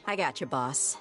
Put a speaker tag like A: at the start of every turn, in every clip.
A: I got you, boss.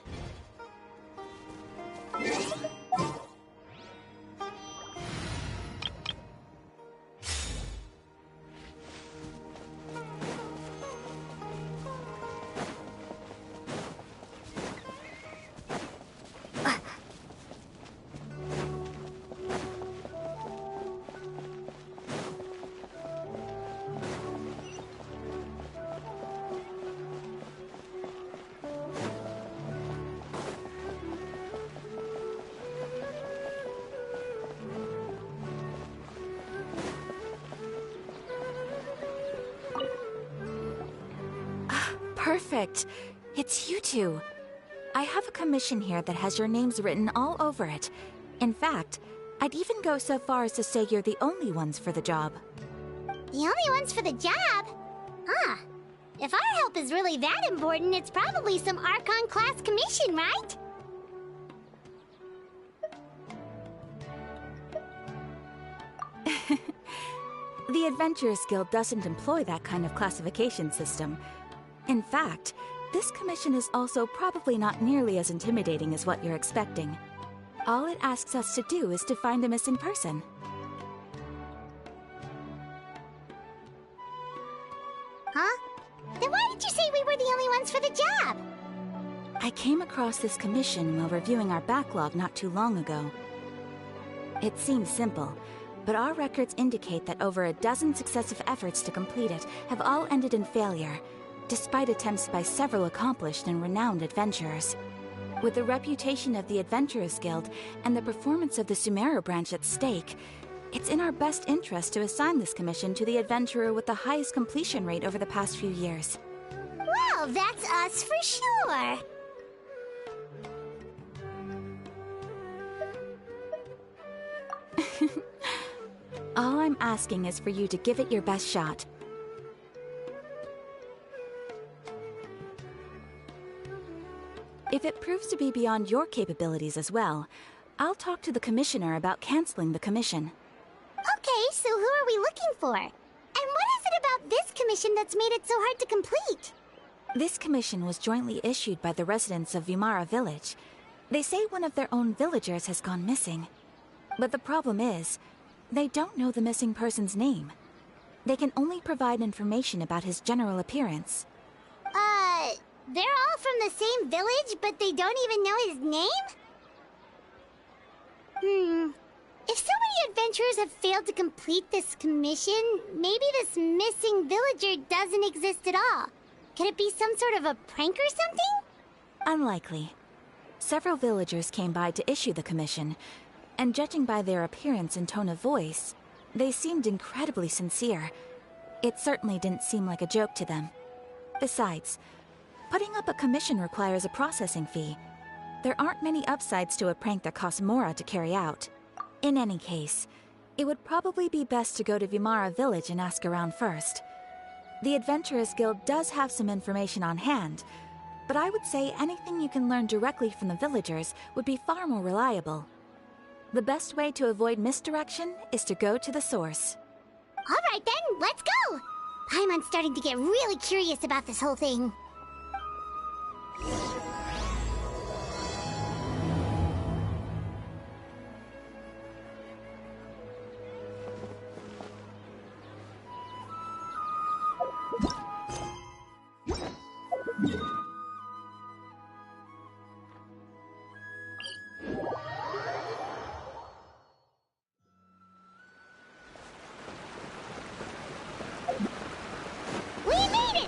A: Perfect. It's you two. I have a commission here that has your names written all over it. In fact, I'd even go so far as to say you're the only ones for the job.
B: The only ones for the job? Huh. If our help is really that important, it's probably some Archon class commission, right?
A: The Adventurers Guild doesn't employ that kind of classification system. In fact, this commission is also probably not nearly as intimidating as what you're expecting. All it asks us to do is to find a missing person.
B: Huh? Then why did you say we were the only ones for the job?
A: I came across this commission while reviewing our backlog not too long ago. It seems simple, but our records indicate that over a dozen successive efforts to complete it have all ended in failure, despite attempts by several accomplished and renowned adventurers. With the reputation of the Adventurers Guild and the performance of the Sumeru branch at stake, it's in our best interest to assign this commission to the adventurer with the highest completion rate over the past few years.
B: Well, that's us for sure!
A: All I'm asking is for you to give it your best shot. If it proves to be beyond your capabilities as well, I'll talk to the Commissioner about canceling the commission.
B: Okay, so who are we looking for? And what is it about this commission that's made it so hard to complete?
A: This commission was jointly issued by the residents of Vimara Village. They say one of their own villagers has gone missing. But the problem is, they don't know the missing person's name. They can only provide information about his general appearance.
B: They're all from the same village, but they don't even know his name? If so many adventurers have failed to complete this commission, maybe this missing villager doesn't exist at all. Could it be some sort of a prank or something?
A: Unlikely. Several villagers came by to issue the commission, and judging by their appearance and tone of voice, they seemed incredibly sincere. It certainly didn't seem like a joke to them. Besides, putting up a commission requires a processing fee. There aren't many upsides to a prank that costs Mora to carry out. In any case, it would probably be best to go to Vimara Village and ask around first. The Adventurers Guild does have some information on hand, but I would say anything you can learn directly from the villagers would be far more reliable. The best way to avoid misdirection is to go to the source.
B: Alright then, let's go! Paimon's starting to get really curious about this whole thing.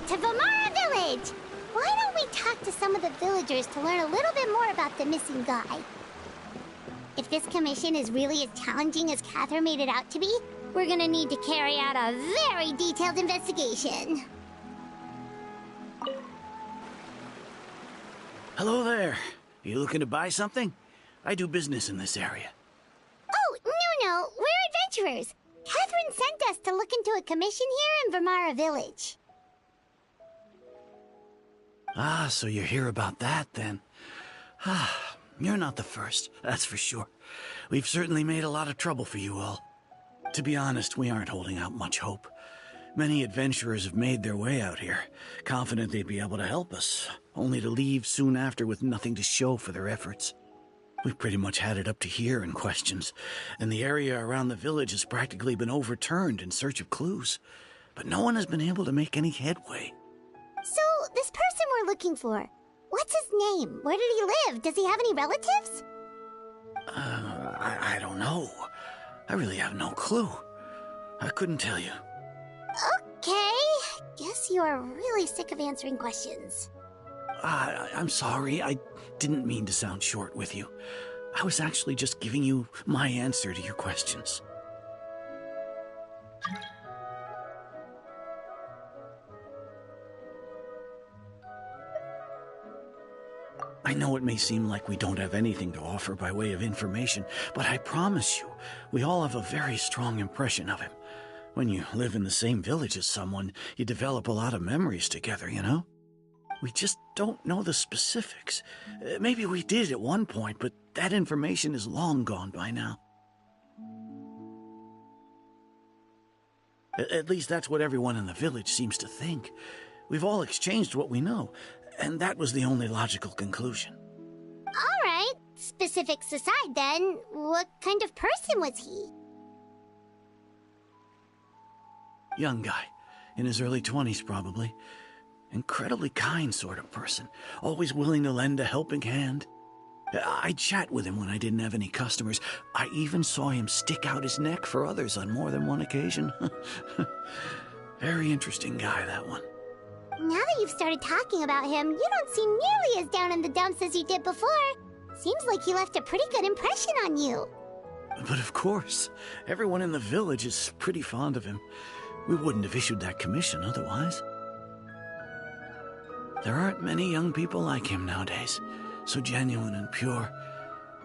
B: To Vimara Village! Why don't we talk to some of the villagers to learn a little bit more about the missing guy? If this commission is really as challenging as Catherine made it out to be, we're gonna need to carry out a very detailed investigation.
C: Hello there. You looking to buy something? I do business in this area.
B: Oh, no, we're adventurers. Catherine sent us to look into a commission here in Vermara Village.
C: Ah, so you're here about that, then. Ah, you're not the first, that's for sure. We've certainly made a lot of trouble for you all. To be honest, we aren't holding out much hope. Many adventurers have made their way out here, confident they'd be able to help us, only to leave soon after with nothing to show for their efforts. We've pretty much had it up to here in questions, and the area around the village has practically been overturned in search of clues. But no one has been able to make any headway.
B: So, this person we're looking for, what's his name? Where did he live? Does he have any relatives?
C: I don't know. I really have no clue. I couldn't tell you.
B: Okay, guess you are really sick of answering questions.
C: I'm sorry, I didn't mean to sound short with you. I was actually just giving you my answer to your questions. I know it may seem like we don't have anything to offer by way of information, but I promise you, we all have a very strong impression of him. When you live in the same village as someone, you develop a lot of memories together, you know? We just don't know the specifics. Maybe we did at one point, but that information is long gone by now. At least that's what everyone in the village seems to think. We've all exchanged what we know, and that was the only logical conclusion.
B: All right, specifics aside then, what kind of person was he?
C: Young guy, in his early 20s probably. Incredibly kind sort of person, always willing to lend a helping hand. I'd chat with him when I didn't have any customers. I even saw him stick out his neck for others on more than one occasion. Very interesting guy, that one.
B: Now that you've started talking about him, you don't seem nearly as down in the dumps as you did before. Seems like he left a pretty good impression on you.
C: But of course, everyone in the village is pretty fond of him. We wouldn't have issued that commission otherwise. There aren't many young people like him nowadays, so genuine and pure.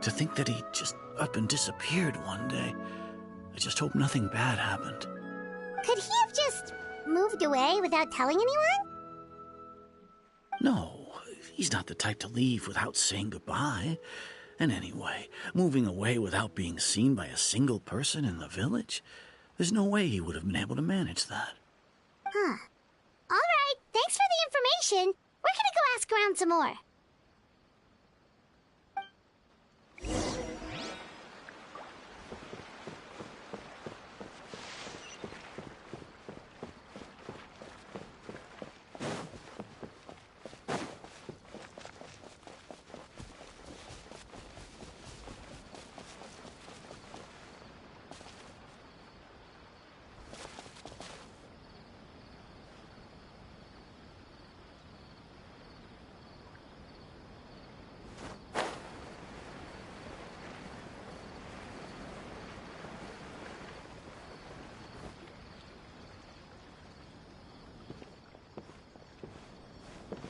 C: To think that he just up and disappeared one day. I just hope nothing bad happened.
B: Could he have just moved away without telling anyone?
C: No, he's not the type to leave without saying goodbye. And anyway, moving away without being seen by a single person in the village, there's no way he would have been able to manage that.
B: Huh. All right, thanks for the information. We're gonna go ask around some more.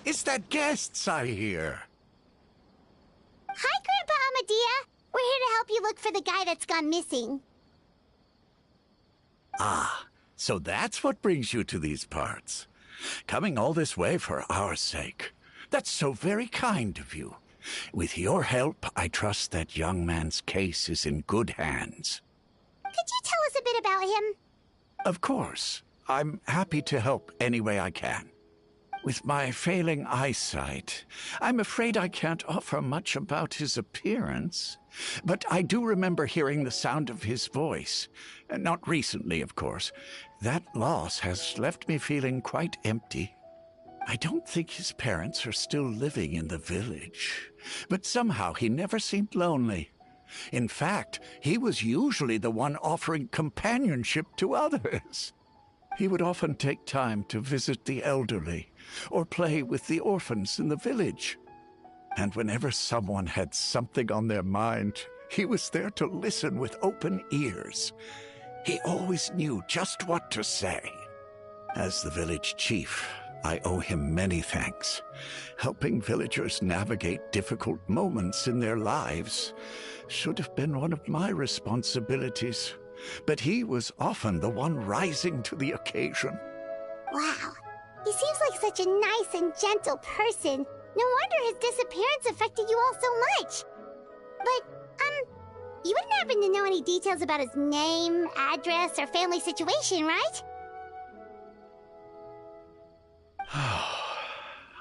D: It's that guests I hear.
B: Hi, Grandpa Amadea. We're here to help you look for the guy that's gone missing.
D: Ah, so that's what brings you to these parts. Coming all this way for our sake. That's so very kind of you. With your help, I trust that young man's case is in good hands.
B: Could you tell us a bit about him?
D: Of course. I'm happy to help any way I can. With my failing eyesight, I'm afraid I can't offer much about his appearance. But I do remember hearing the sound of his voice. Not recently, of course. That loss has left me feeling quite empty. I don't think his parents are still living in the village. But somehow he never seemed lonely. In fact, he was usually the one offering companionship to others. He would often take time to visit the elderly, or play with the orphans in the village. And whenever someone had something on their mind, he was there to listen with open ears. He always knew just what to say. As the village chief, I owe him many thanks. Helping villagers navigate difficult moments in their lives should have been one of my responsibilities, but he was often the one rising to the occasion.
B: Wow. He seems like such a nice and gentle person. No wonder his disappearance affected you all so much. But, you wouldn't happen to know any details about his name, address, or family situation, right?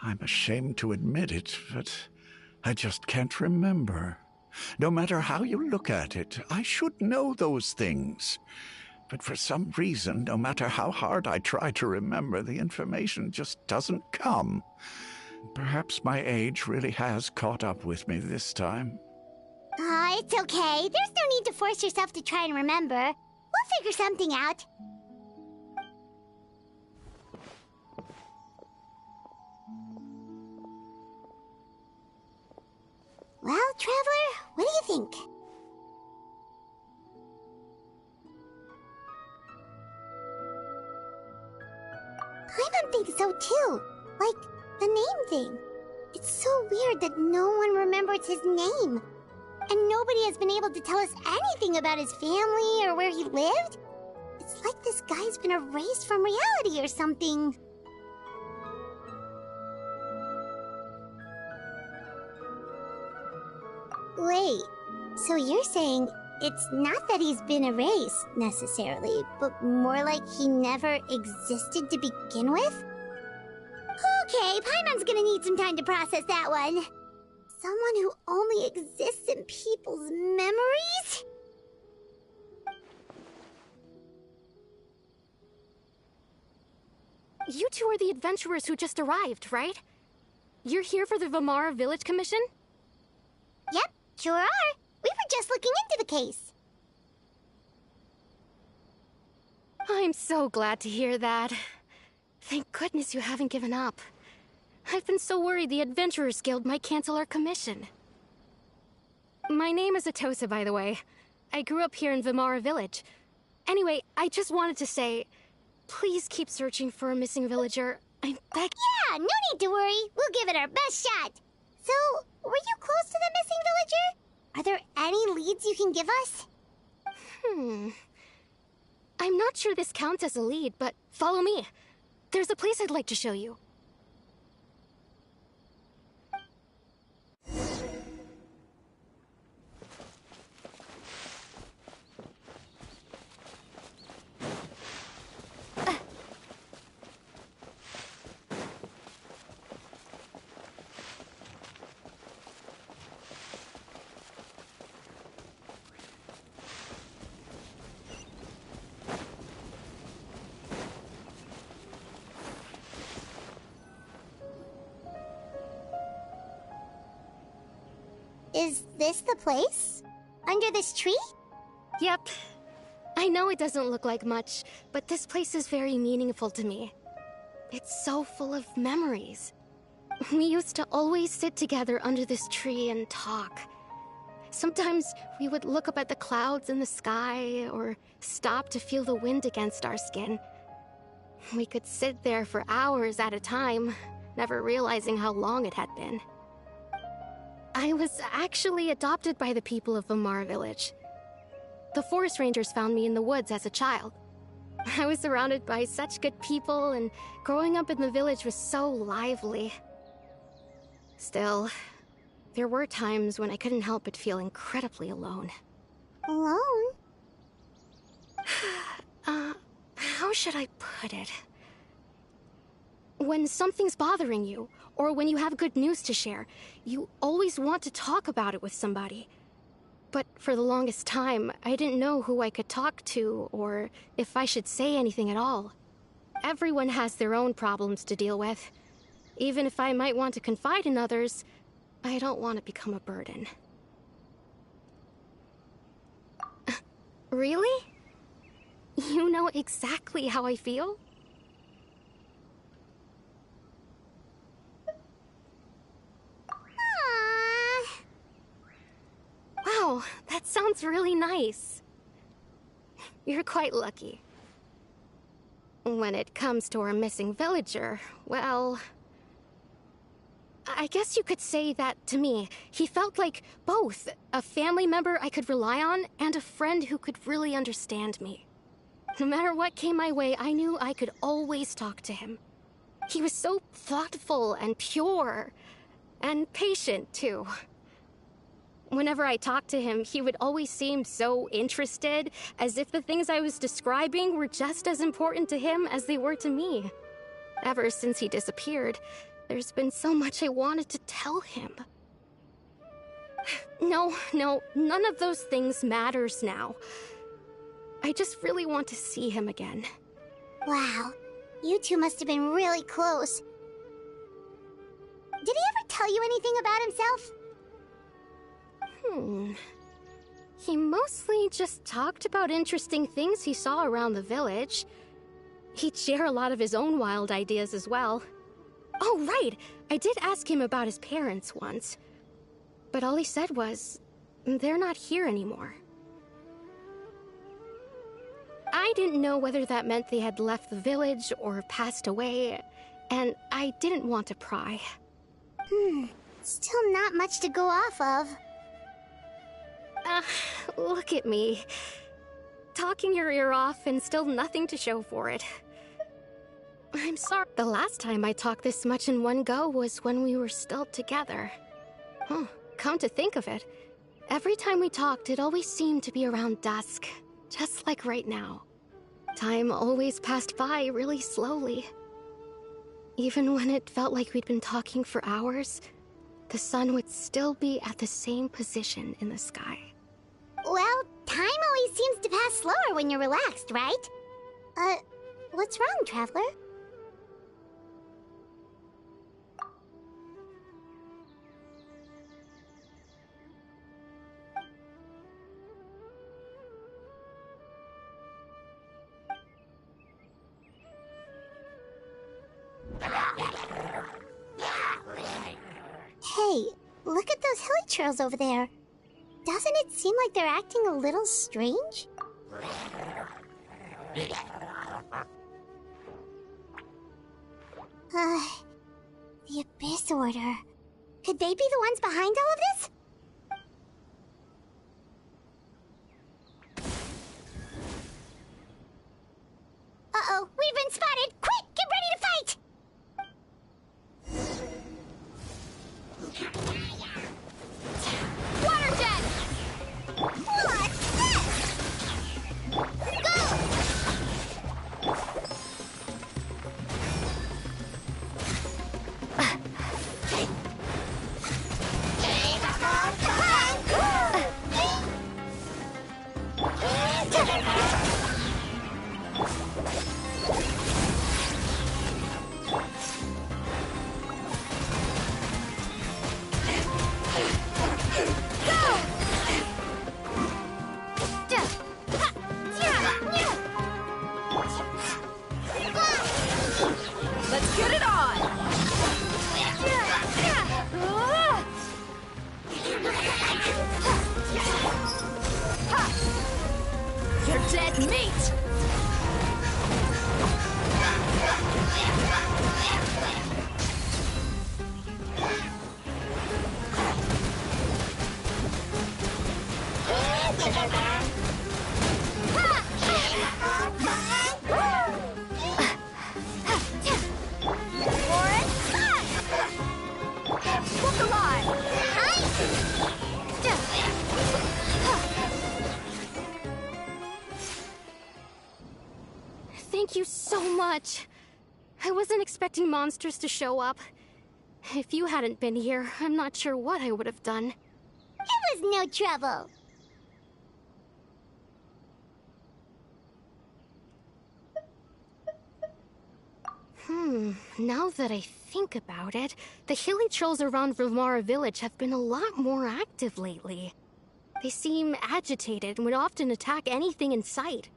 D: I'm ashamed to admit it, but I just can't remember. No matter how you look at it, I should know those things. But for some reason, no matter how hard I try to remember, the information just doesn't come. Perhaps my age really has caught up with me this time.
B: It's okay. There's no need to force yourself to try and remember. We'll figure something out. Well, Traveler, what do you think? Paimon thinks so too. Like, the name thing. It's so weird that no one remembers his name. And nobody has been able to tell us anything about his family or where he lived. It's like this guy's been erased from reality or something. Wait, so you're saying it's not that he's been erased, necessarily, but more like he never existed to begin with? Okay, Paimon's gonna need some time to process that one. Someone who only exists in people's memories?
E: You two are the adventurers who just arrived, right? You're here for the Vamara Village Commission?
B: Yep, sure are. We were just looking into the case.
E: I'm so glad to hear that. Thank goodness you haven't given up. I've been so worried the Adventurers Guild might cancel our commission. My name is Atosa, by the way. I grew up here in Vamara Village. Anyway, I just wanted to say, please keep searching for a missing villager. I'm begging.
B: Yeah, no need to worry. We'll give it our best shot. So, were you close to the missing villager? Are there any leads you can give us?
E: I'm not sure this counts as a lead, but follow me. There's a place I'd like to show you.
B: Is this the place? Under this tree?
E: Yep. I know it doesn't look like much, but this place is very meaningful to me. It's so full of memories. We used to always sit together under this tree and talk. Sometimes we would look up at the clouds in the sky, or stop to feel the wind against our skin. We could sit there for hours at a time, never realizing how long it had been. I was actually adopted by the people of Vamara Village. The forest rangers found me in the woods as a child. I was surrounded by such good people, and growing up in the village was so lively. Still, there were times when I couldn't help but feel incredibly alone.
B: Alone?
E: How should I put it? When something's bothering you, or when you have good news to share, you always want to talk about it with somebody. But for the longest time, I didn't know who I could talk to, or if I should say anything at all. Everyone has their own problems to deal with. Even if I might want to confide in others, I don't want to become a burden. Really? You know exactly how I feel? Wow, that sounds really nice. You're quite lucky. When it comes to our missing villager, well... I guess you could say that to me. He felt like both a family member I could rely on and a friend who could really understand me. No matter what came my way, I knew I could always talk to him. He was so thoughtful and pure, and patient too. Whenever I talked to him, he would always seem so interested, as if the things I was describing were just as important to him as they were to me. Ever since he disappeared, there's been so much I wanted to tell him. No, none of those things matters now. I just really want to see him again.
B: Wow, you two must have been really close. Did he ever tell you anything about himself?
E: He mostly just talked about interesting things he saw around the village. He'd share a lot of his own wild ideas as well. Oh, right! I did ask him about his parents once. But all he said was, they're not here anymore. I didn't know whether that meant they had left the village or passed away, and I didn't want to pry.
B: Still not much to go off of.
E: Look at me. Talking your ear off and still nothing to show for it. I'm sorry. The last time I talked this much in one go was when we were still together. Come to think of it, every time we talked, it always seemed to be around dusk, just like right now. Time always passed by really slowly. Even when it felt like we'd been talking for hours, the sun would still be at the same position in the sky.
B: Well, time always seems to pass slower when you're relaxed, right? What's wrong, Traveler? Hey, look at those hilly churls over there. Doesn't it seem like they're acting a little strange? The Abyss Order. Could they be the ones behind all of this? Uh-oh, we've been spotted! Quick, get ready to fight! Water jet! What's this? Go!
A: Let's get it on! You're dead meat!
E: Thank you so much. I wasn't expecting monsters to show up. If you hadn't been here, I'm not sure what I would have done.
B: It was no trouble.
E: Now that I think about it, the hilly trolls around Vimara village have been a lot more active lately. They seem agitated and would often attack anything in sight.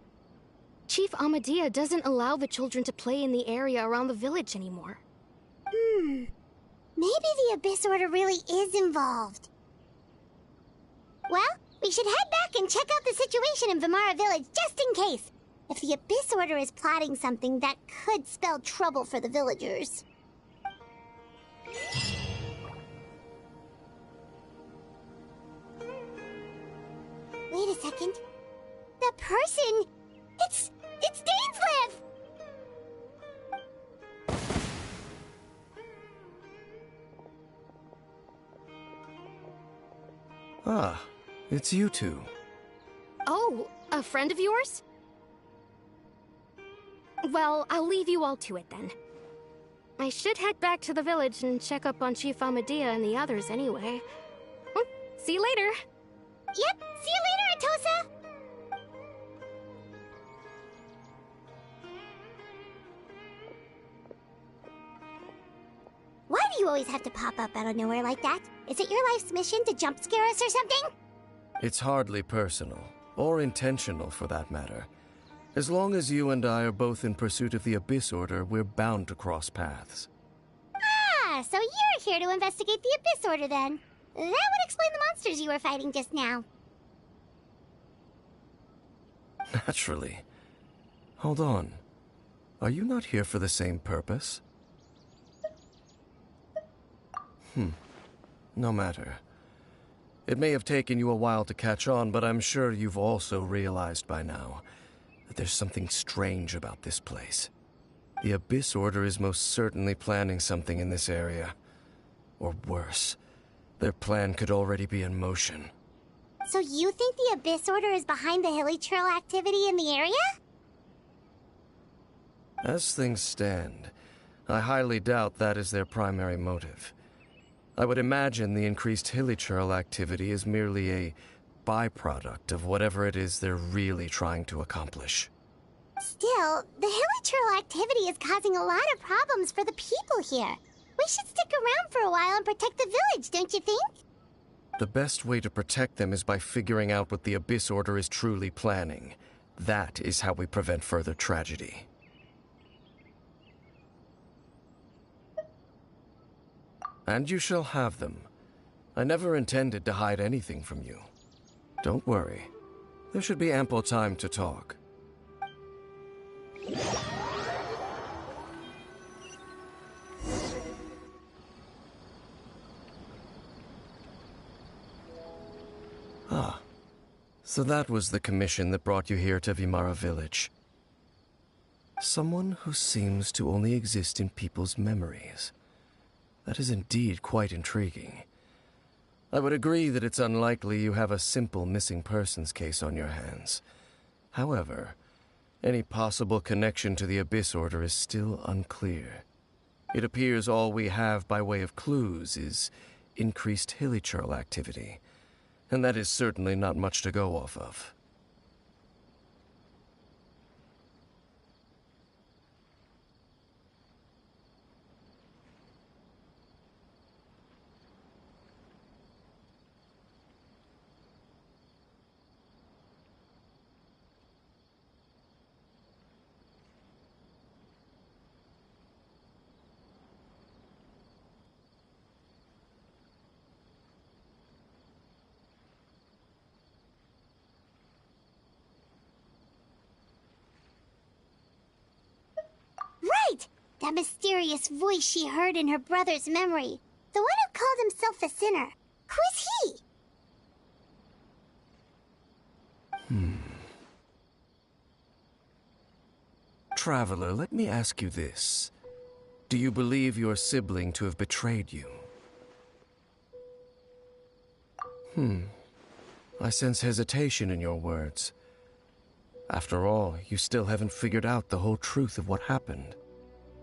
E: Chief Amadea doesn't allow the children to play in the area around the village anymore.
B: Maybe the Abyss Order really is involved. Well, we should head back and check out the situation in Vimara village just in case. if the Abyss Order is plotting something that could spell trouble for the villagers. Wait a second. That person... It's Dainsleif!
F: Ah, it's you two.
E: Oh, a friend of yours? Well, I'll leave you all to it then. I should head back to the village and check up on Chief Amadea and the others anyway. Well, see you later.
B: Yep, see you later, Atosa! Why do you always have to pop up out of nowhere like that? Is it your life's mission to jump scare us or something?
F: It's hardly personal, or intentional for that matter. As long as you and I are both in pursuit of the Abyss Order, we're bound to cross paths.
B: Ah, so you're here to investigate the Abyss Order then. That would explain the monsters you were fighting just now.
F: Naturally. Hold on. Are you not here for the same purpose? No matter. It may have taken you a while to catch on, but I'm sure you've also realized by now that there's something strange about this place. The Abyss Order is most certainly planning something in this area. Or worse, their plan could already be in motion.
B: So you think the Abyss Order is behind the hilly trail activity in the area?
F: As things stand, I highly doubt that is their primary motive. I would imagine the increased hilly trail activity is merely a byproduct of whatever it is they're really trying to accomplish.
B: Still, the hilly trail activity is causing a lot of problems for the people here. We should stick around for a while and protect the village, don't you think?
F: The best way to protect them is by figuring out what the Abyss Order is truly planning. That is how we prevent further tragedy. And you shall have them. I never intended to hide anything from you. Don't worry. There should be ample time to talk. Ah. So that was the commission that brought you here to Vimara Village. Someone who seems to only exist in people's memories. That is indeed quite intriguing. I would agree that it's unlikely you have a simple missing persons case on your hands. However, any possible connection to the Abyss Order is still unclear. It appears all we have by way of clues is increased hilly trail activity, and that is certainly not much to go off of.
B: Right! That mysterious voice she heard in her brother's memory. The one who called himself a sinner. Who is he?
F: Traveler, let me ask you this. Do you believe your sibling to have betrayed you? I sense hesitation in your words. After all, you still haven't figured out the whole truth of what happened.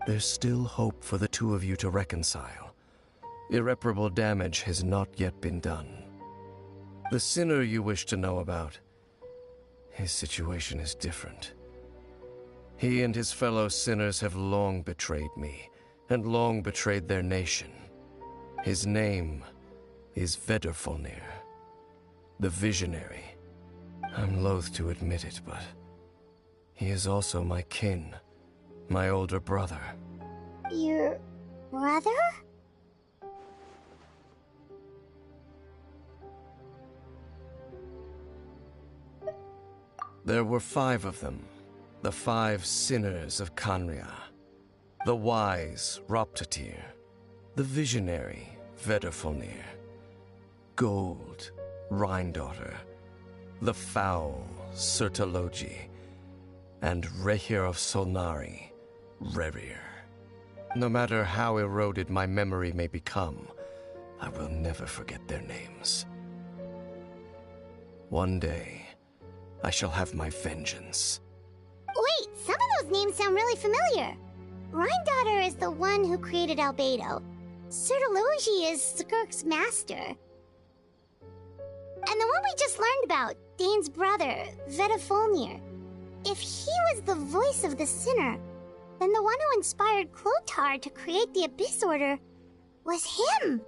F: There's still hope for the two of you to reconcile. Irreparable damage has not yet been done. The sinner you wish to know about, his situation is different. He and his fellow sinners have long betrayed me, and long betrayed their nation. His name is Vedrfolnir, the Visionary. I'm loath to admit it, but he is also my kin, my older brother.
B: Your brother?
F: There were 5 of them. The 5 sinners of Canria. The wise Roptatir. The visionary Vedderfolnir. Gold Rhindaughter. The foul Sertologi. And Rehir of Solnari, Rerir. No matter how eroded my memory may become, I will never forget their names. One day, I shall have my vengeance.
B: Wait, some of those names sound really familiar. Rhindaughter is the one who created Albedo. Sertologi is Skirk's master. And the one we just learned about, Dane's brother, Vedderfolnir. If he was the voice of the sinner, then the one who inspired Clothar to create the Abyss Order was him!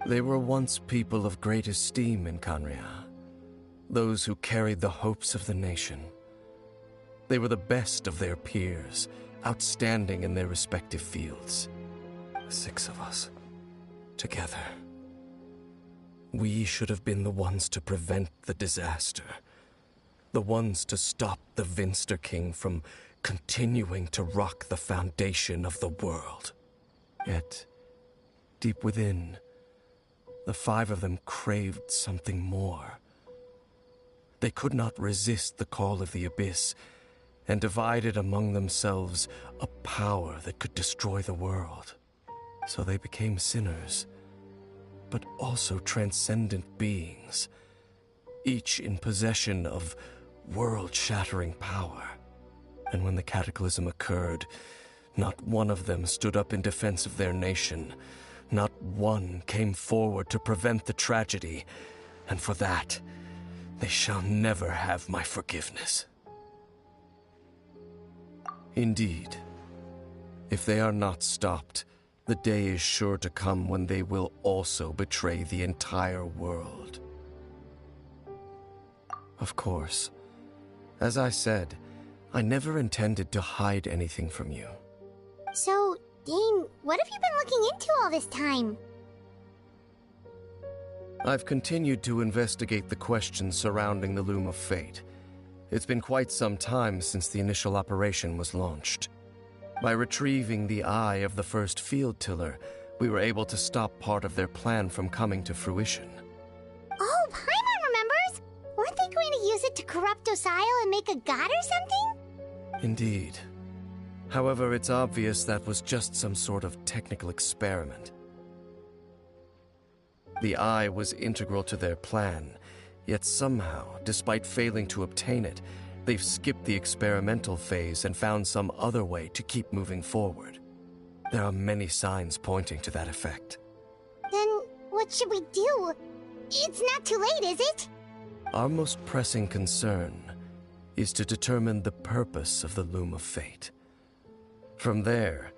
F: They were once people of great esteem in Canria. Those who carried the hopes of the nation. They were the best of their peers, outstanding in their respective fields. The 6 of us, together. We should have been the ones to prevent the disaster. The ones to stop the Vinster King from continuing to rock the foundation of the world. Yet, deep within, the 5 of them craved something more. They could not resist the call of the Abyss, and divided among themselves a power that could destroy the world. So they became sinners, but also transcendent beings, each in possession of world-shattering power. And when the cataclysm occurred, not one of them stood up in defense of their nation. Not one came forward to prevent the tragedy, and for that, they shall never have my forgiveness. Indeed, if they are not stopped, the day is sure to come when they will also betray the entire world. Of course, as I said, I never intended to hide anything from you.
B: So, Dane, what have you been looking into all this time?
F: I've continued to investigate the questions surrounding the Loom of Fate. It's been quite some time since the initial operation was launched. By retrieving the eye of the first field tiller, we were able to stop part of their plan from coming to fruition.
B: Oh, Paimon remembers! Weren't they going to use it to corrupt Osial and make a god or something?
F: Indeed. However, it's obvious that was just some sort of technical experiment. The eye was integral to their plan, yet somehow, despite failing to obtain it, they've skipped the experimental phase and found some other way to keep moving forward. There are many signs pointing to that effect.
B: Then, what should we do? It's not too late, is it?
F: Our most pressing concern is to determine the purpose of the Loom of Fate. From there,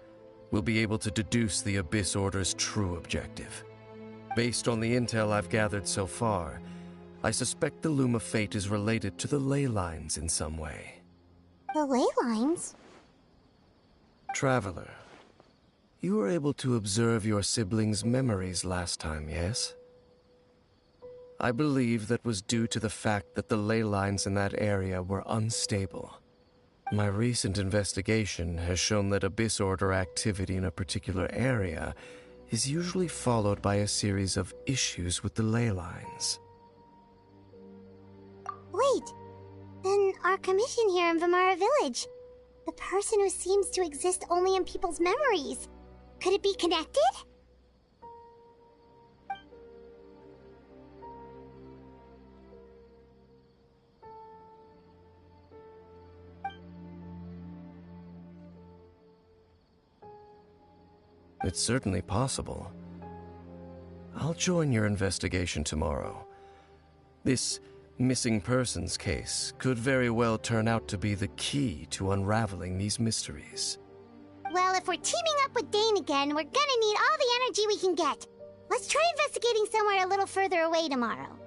F: we'll be able to deduce the Abyss Order's true objective. Based on the intel I've gathered so far, I suspect the Loom of Fate is related to the ley lines in some way.
B: The ley lines?
F: Traveler, you were able to observe your siblings' memories last time, yes? I believe that was due to the fact that the ley lines in that area were unstable. My recent investigation has shown that Abyss Order activity in a particular area is usually followed by a series of issues with the ley lines.
B: Wait, then our commission here in Vimara Village, the person who seems to exist only in people's memories, could it be connected?
F: It's certainly possible. I'll join your investigation tomorrow. This missing persons case could very well turn out to be the key to unraveling these mysteries.
B: Well, if we're teaming up with Dane again, we're gonna need all the energy we can get. Let's try investigating somewhere a little further away tomorrow.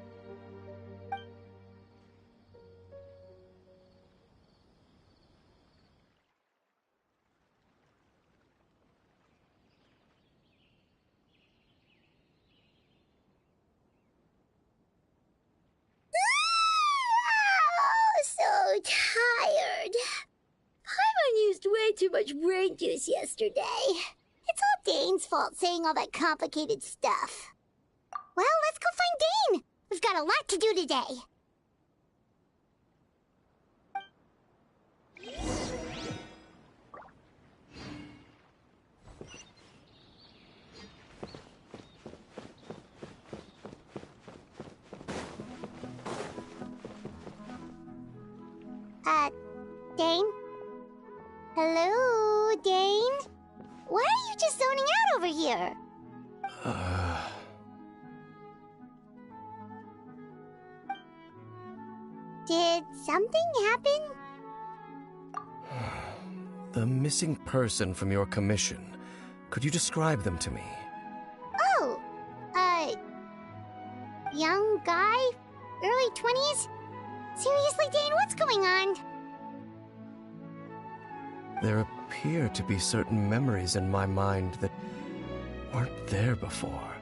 B: tired. Paimon used way too much brain juice yesterday. It's all Dane's fault saying all that complicated stuff. Well, let's go find Dane. We've got a lot to do today. Dane? Hello, Dane? Why are you just zoning out over here? Did something happen?
F: The missing person from your commission. Could you describe them to me?
B: Oh, young guy? Early 20s? Seriously, Dane, what's going on?
F: There appear to be certain memories in my mind that weren't there before.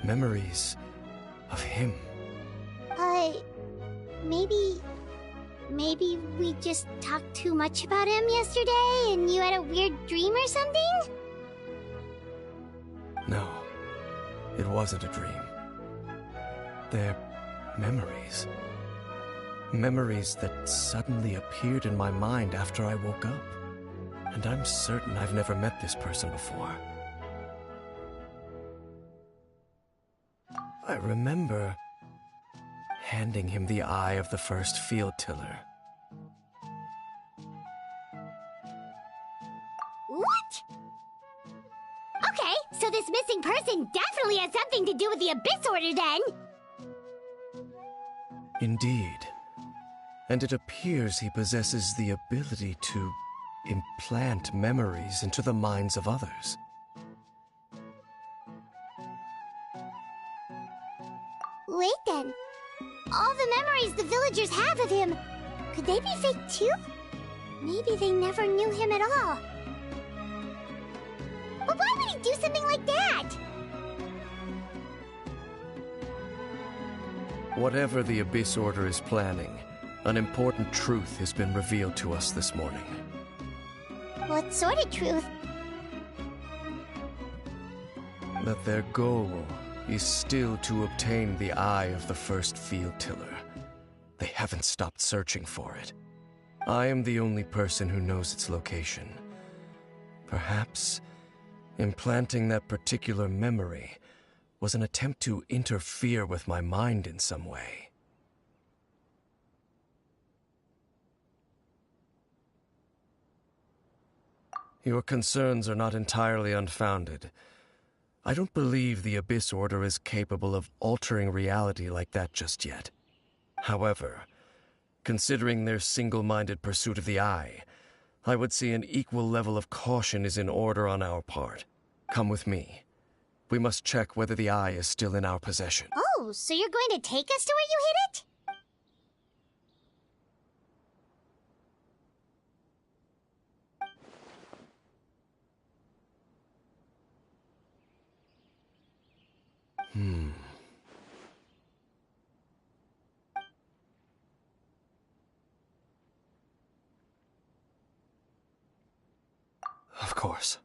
F: Memories of him.
B: Maybe we just talked too much about him yesterday and you had a weird dream or something?
F: No, it wasn't a dream. They're memories. Memories that suddenly appeared in my mind after I woke up. And I'm certain I've never met this person before. I remember handing him the eye of the first field tiller.
B: What? Okay, so this missing person definitely has something to do with the Abyss Order then!
F: Indeed. And it appears he possesses the ability to implant memories into the minds of others.
B: Wait then. All the memories the villagers have of him, could they be fake too? Maybe they never knew him at all. But why would he do something like that?
F: Whatever the Abyss Order is planning, an important truth has been revealed to us this morning.
B: What sort of truth?
F: That their goal is still to obtain the eye of the first field tiller. They haven't stopped searching for it. I am the only person who knows its location. Perhaps implanting that particular memory was an attempt to interfere with my mind in some way. Your concerns are not entirely unfounded. I don't believe the Abyss Order is capable of altering reality like that just yet. However, considering their single-minded pursuit of the Eye, I would say an equal level of caution is in order on our part. Come with me. We must check whether the Eye is still in our possession.
B: Oh, so you're going to take us to where you hid it?
F: Of course.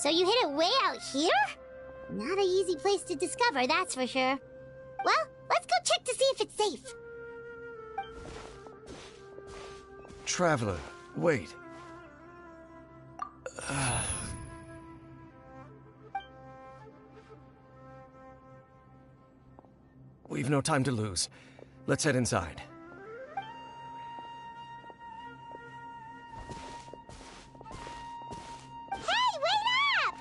B: So you hid it way out here? Not an easy place to discover, that's for sure. Well, let's go check to see if it's safe.
F: Traveler, wait. We've no time to lose. Let's head inside.
B: Hey, wait up!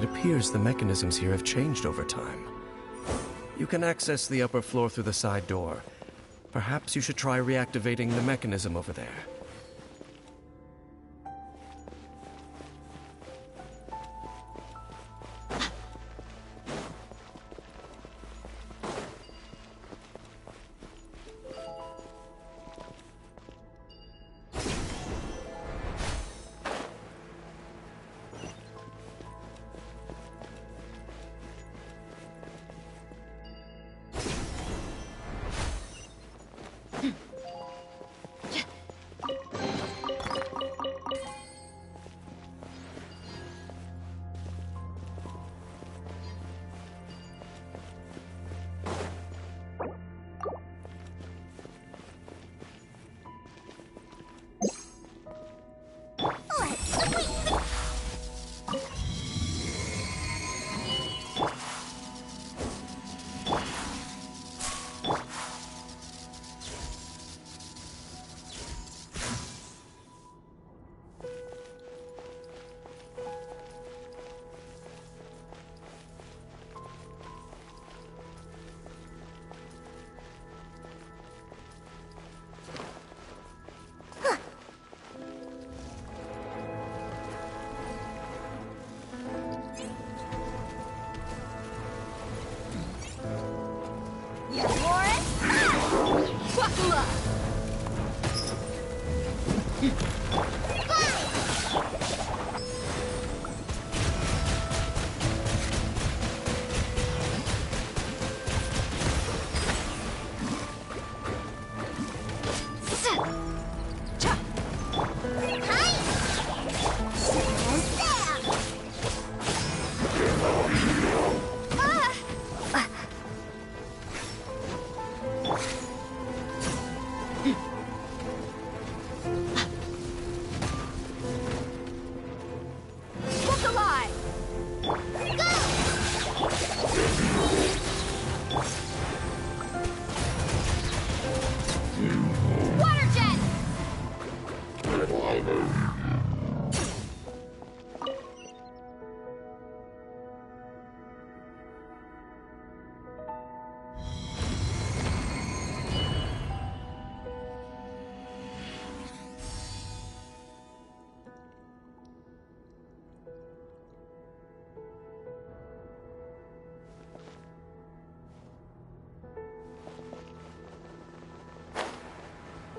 F: It appears the mechanisms here have changed over time. You can access the upper floor through the side door. Perhaps you should try reactivating the mechanism over there.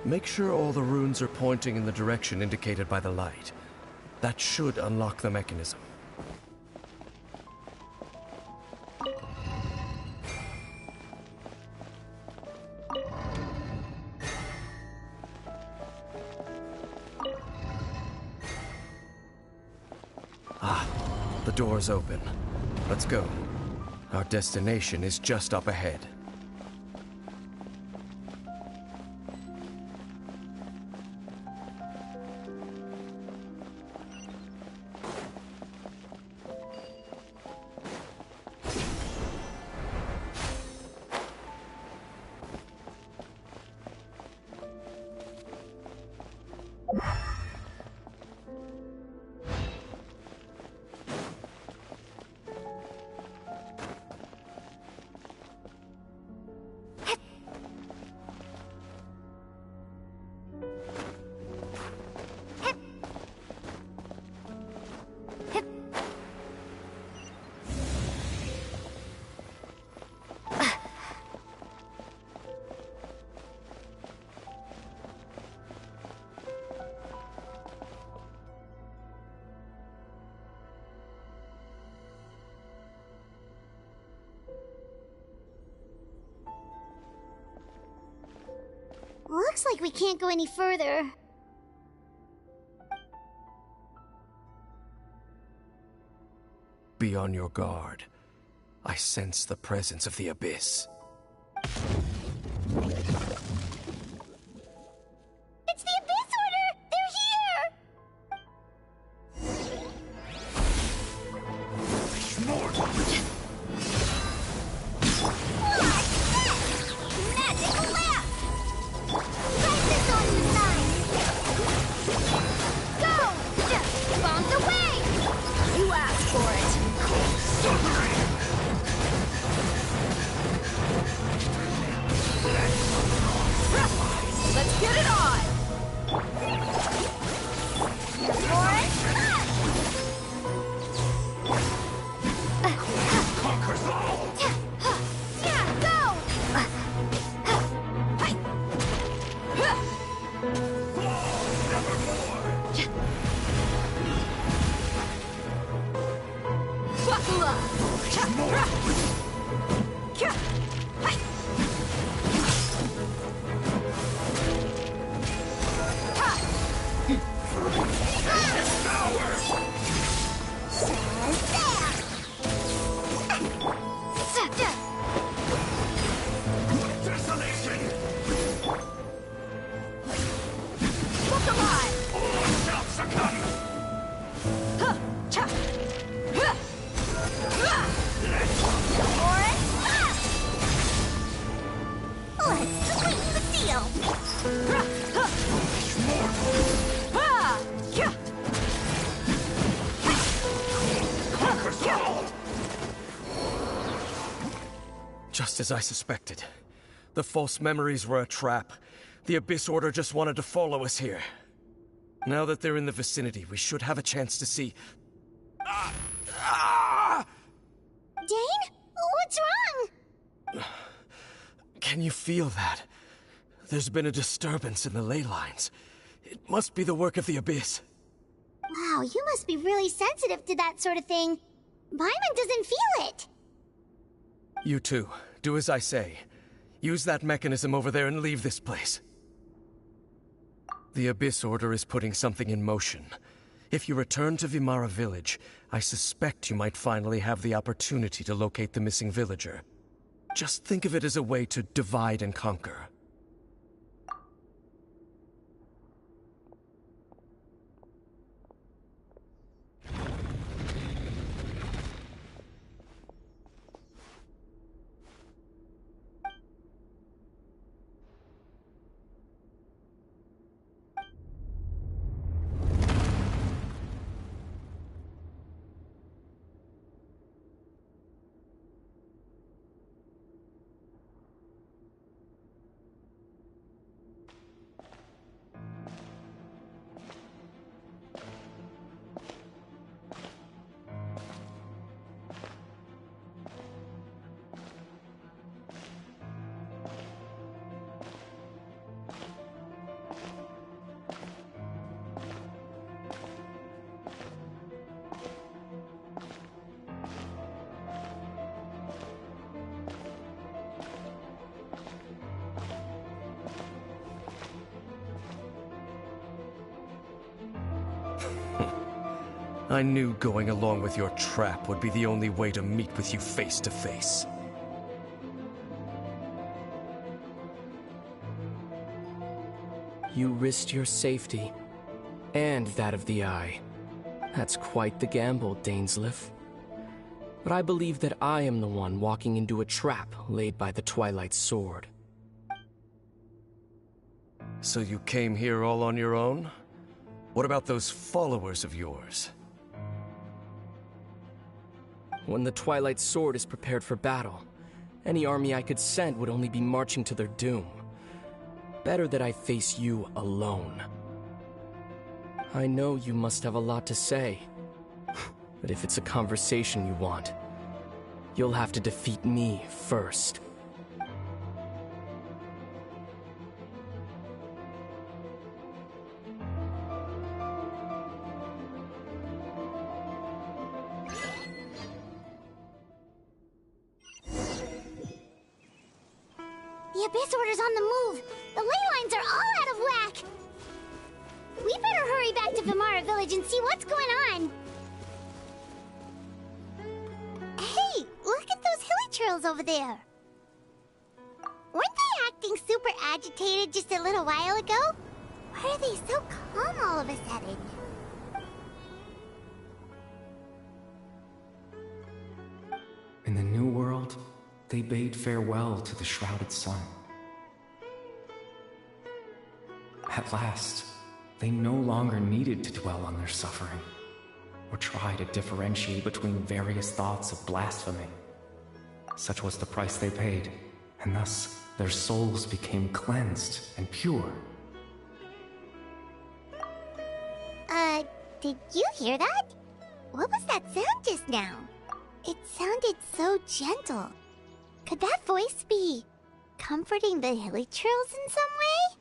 F: Make sure all the runes are pointing in the direction indicated by the light. That should unlock the mechanism. Ah, the door's open. Let's go. Our destination is just up ahead.
B: Looks like we can't go any further.
F: Be on your guard. I sense the presence of the Abyss.
B: It's the Abyss Order! They're here! Magic lamp! Press this on the side! Go! Bomb the way! You asked for it! Let's get it on!
D: Conquers all!
B: Yeah, go!
E: Buckle up!
D: Desolation!
E: Look alive!
D: All shall succumb!
B: Let's sweeten the deal!
D: Conquers all!
F: Just as I suspected. The false memories were a trap. The Abyss Order just wanted to follow us here. Now that they're in the vicinity, we should have a chance to see...
B: Dane? What's wrong?
F: Can you feel that? There's been a disturbance in the ley lines. It must be the work of the Abyss.
B: Wow, you must be really sensitive to that sort of thing. Paimon doesn't feel it.
F: You too. Do as I say. Use that mechanism over there and leave this place. The Abyss Order is putting something in motion. If you return to Vimara Village, I suspect you might finally have the opportunity to locate the missing villager. Just think of it as a way to divide and conquer. I knew going along with your trap would be the only way to meet with you face to face.
G: You risked your safety, and that of the Eye. That's quite the gamble, Dainsleif. But I believe that I am the one walking into a trap laid by the Twilight Sword.
F: So you came here all on your own? What about those followers of yours?
G: When the Twilight Sword is prepared for battle, any army I could send would only be marching to their doom. Better that I face you alone. I know you must have a lot to say, but if it's a conversation you want, you'll have to defeat me first.
B: The Abyss Order's on the move! The ley lines are all out of whack! We better hurry back to Vimara Village and see what's going on! Hey, look at those hilly trails over there! Weren't they acting super agitated just a little while ago? Why are they so calm all of a sudden?
H: In the New World, they bade farewell to the shrouded sun. At last, they no longer needed to dwell on their suffering, or try to differentiate between various thoughts of blasphemy. Such was the price they paid, and thus their souls became cleansed and pure.
B: Did you hear that? What was that sound just now? It sounded so gentle. Could that voice be comforting the hilly trails in some way?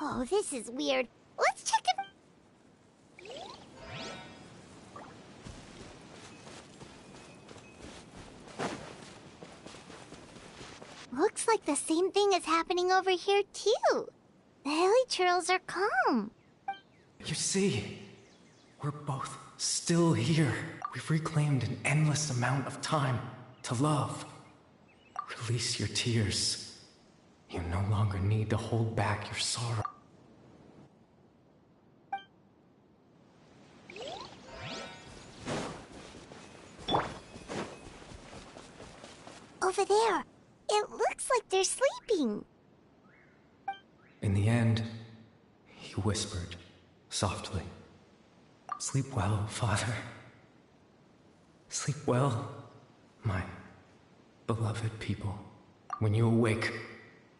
B: Oh, this is weird. Let's check it. Looks like the same thing is happening over here, too. The hilly trails are calm.
H: You see, we're both still here. We've reclaimed an endless amount of time to love. Release your tears. You no longer need to hold back your sorrow.
B: Over there. It looks like they're sleeping.
H: In the end, he whispered, softly, "Sleep well, Father. Sleep well, my beloved people. When you awake,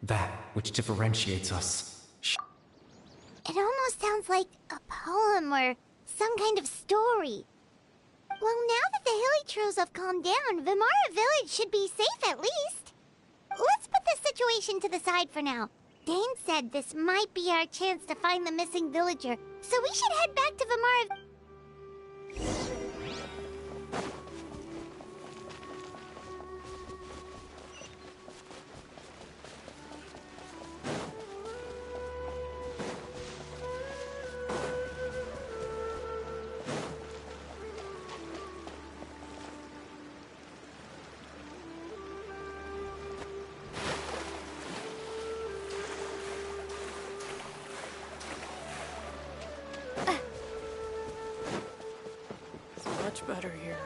H: that which differentiates us."
B: It almost sounds like a poem or some kind of story. Well, now that the hilly trails have calmed down, Vimara Village should be safe at least. Let's put this situation to the side for now. Dane said this might be our chance to find the missing villager, so we should head back to Vimara.
G: Much better here.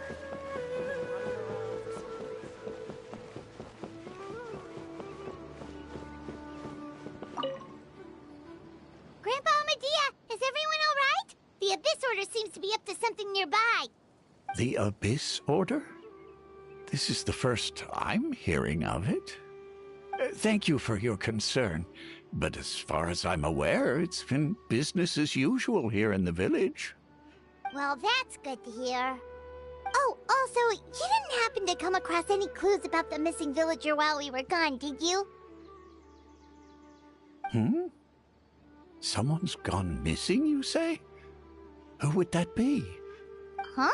B: Grandpa Medea, is everyone all right? The Abyss Order seems to be up to something nearby.
D: The Abyss Order? This is the first I'm hearing of it. Thank you for your concern, but as far as I'm aware, it's been business as usual here in the village.
B: Well, that's good to hear. Oh, also, you didn't happen to come across any clues about the missing villager while we were gone, did you?
D: Someone's gone missing, you say? Who would that be?
B: Huh?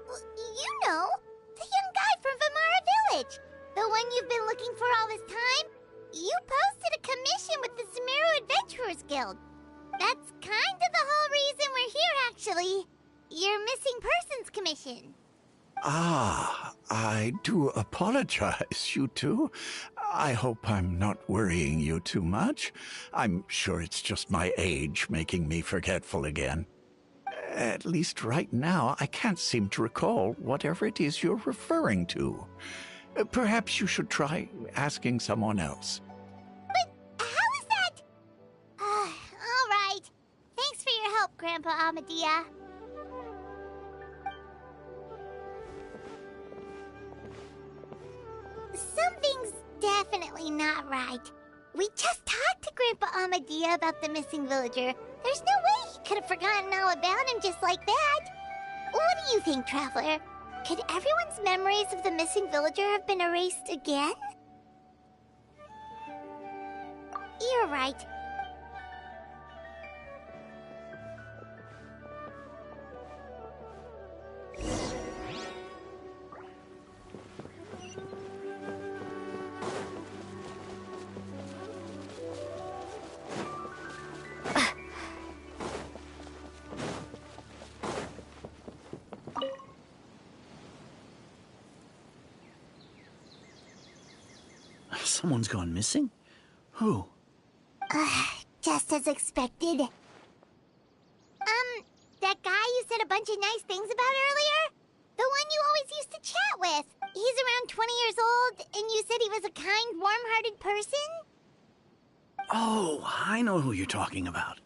B: Well, you know, the young guy from Vimara Village. The one you've been looking for all this time. You posted a commission with the Sumeru Adventurers Guild. That's kind actually. Your missing persons commission.
D: Ah, I do apologize, you two. I hope I'm not worrying you too much. I'm sure it's just my age making me forgetful again. At least right now, I can't seem to recall whatever it is you're referring to. Perhaps you should try asking someone else.
B: But how is that? All right. Thanks for your help, Grandpa Amadia. Something's definitely not right. We just talked to Grandpa Amadia about the missing villager. There's no way he could have forgotten all about him just like that. What do you think, Traveler? Could everyone's memories of the missing villager have been erased again? You're right.
C: Someone's gone missing? Who?
B: Just as expected. That guy you said a bunch of nice things about earlier? The one you always used to chat with. He's around 20 years old, and you said he was a kind, warm-hearted person?
C: Oh, I know who you're talking about.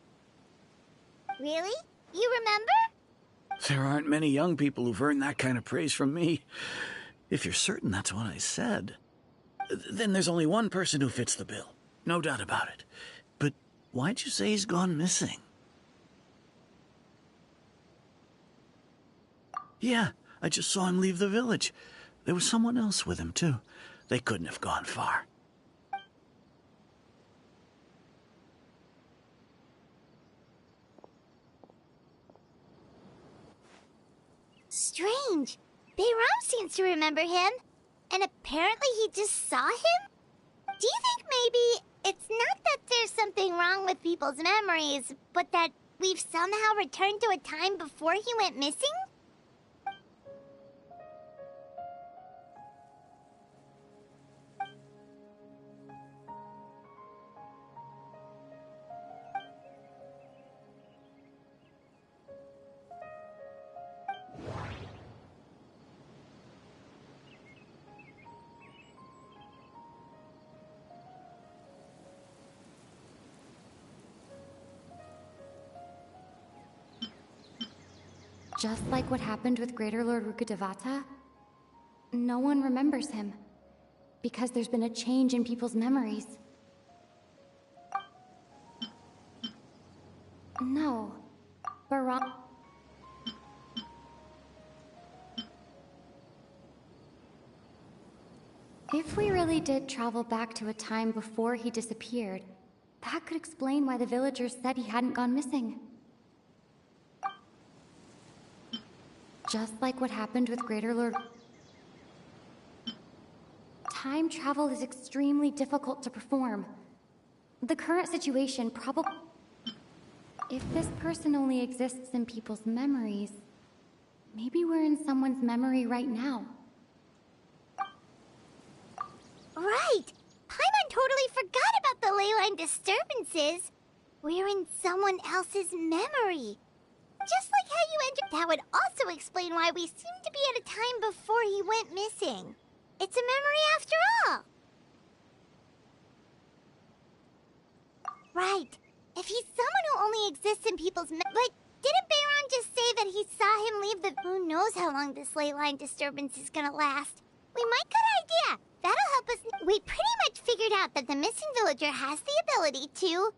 B: Really? You remember?
C: There aren't many young people who've earned that kind of praise from me. If you're certain that's what I said, then there's only one person who fits the bill. No doubt about it. But why'd you say he's gone missing? Yeah, I just saw him leave the village. There was someone else with him, too. They couldn't have gone far.
B: Strange. Bayram seems to remember him. And apparently he just saw him? Do you think maybe it's not that there's something wrong with people's memories, but that we've somehow returned to a time before he went missing?
I: Just like what happened with Greater Lord Rukkhadevata, no one remembers him, because there's been a change in people's memories. No, Baram... If we really did travel back to a time before he disappeared, that could explain why the villagers said he hadn't gone missing. Just like what happened with Greater Lord... Time travel is extremely difficult to perform. The current situation probably... If this person only exists in people's memories, maybe we're in someone's memory right now.
B: Right! Paimon totally forgot about the leyline disturbances. We're in someone else's memory. Just like how you entered, that would also explain why we seem to be at a time before he went missing. It's a memory after all. Right. If he's someone who only exists in people's but didn't Bayron just say that he saw him leave the... Who knows how long this ley line disturbance is gonna last? We might get an idea. That'll help us... We pretty much figured out that the missing villager has the ability to...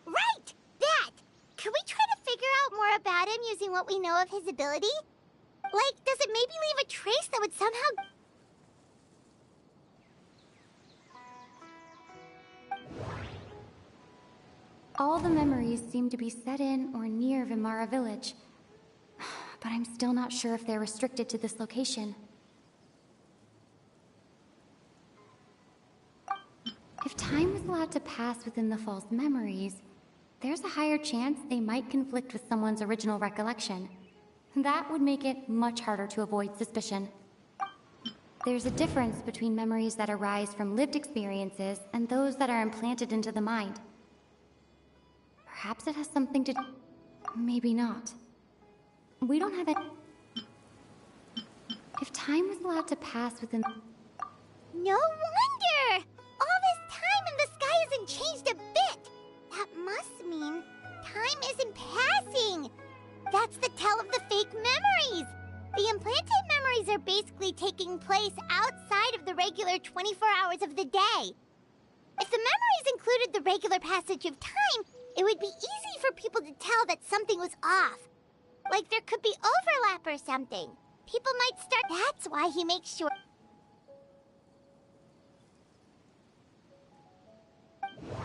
B: Right! That! Could we try to figure out more about him using what we know of his ability? Like, does it maybe leave a trace that would somehow...
I: All the memories seem to be set in or near Vimara village. But I'm still not sure if they're restricted to this location. If time was allowed to pass within the false memories, there's a higher chance they might conflict with someone's original recollection. That would make it much harder to avoid suspicion. There's a difference between memories that arise from lived experiences and those that are implanted into the mind. Perhaps it has something to... maybe not. We don't have it. If time was allowed to pass within...
B: No wonder! All this time and the sky hasn't changed a bit! That must mean time isn't passing! That's the tell of the fake memories! The implanted memories are basically taking place outside of the regular 24 hours of the day. If the memories included the regular passage of time, it would be easy for people to tell that something was off. Like there could be overlap or something. People might start... That's why he makes sure...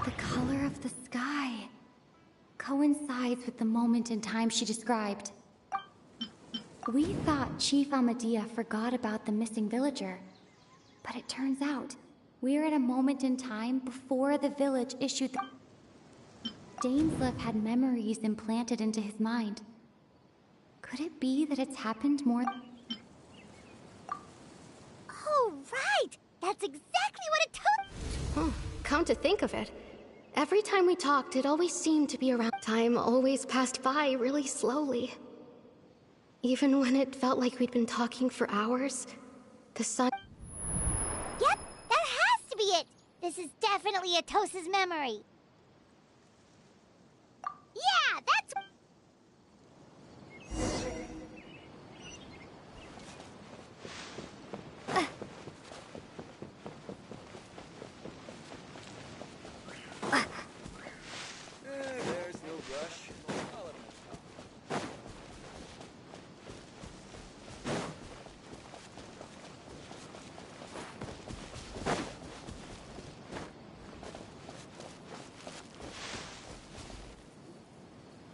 I: The color of the sky coincides with the moment in time she described. We thought Chief Amadea forgot about the missing villager, but it turns out we're at a moment in time before the village issued the... Dainsleif had memories implanted into his mind. Could it be that it's happened more...
B: Oh, right! That's exactly what it told...
E: Come to think of it, every time we talked, it always seemed to be around. Time always passed by really slowly. Even when it felt like we'd been talking for hours, the sun...
B: Yep, that has to be it! This is definitely Atosa's memory. Yeah, that's...
J: There's no rush.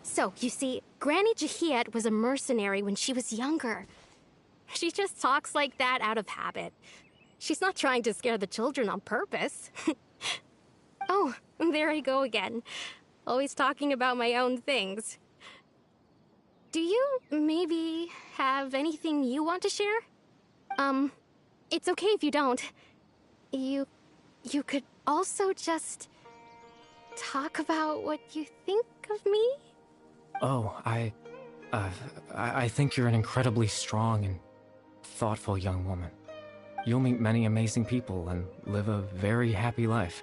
E: So, you see, Granny Jahiet was a mercenary when she was younger. She just talks like that out of habit. She's not trying to scare the children on purpose. Oh, there I go again. Always talking about my own things. Do you maybe have anything you want to share? It's okay if you don't. You could also just talk about what you think of me?
H: Oh, I think you're an incredibly strong and thoughtful young woman. You'll meet many amazing people and live a very happy life.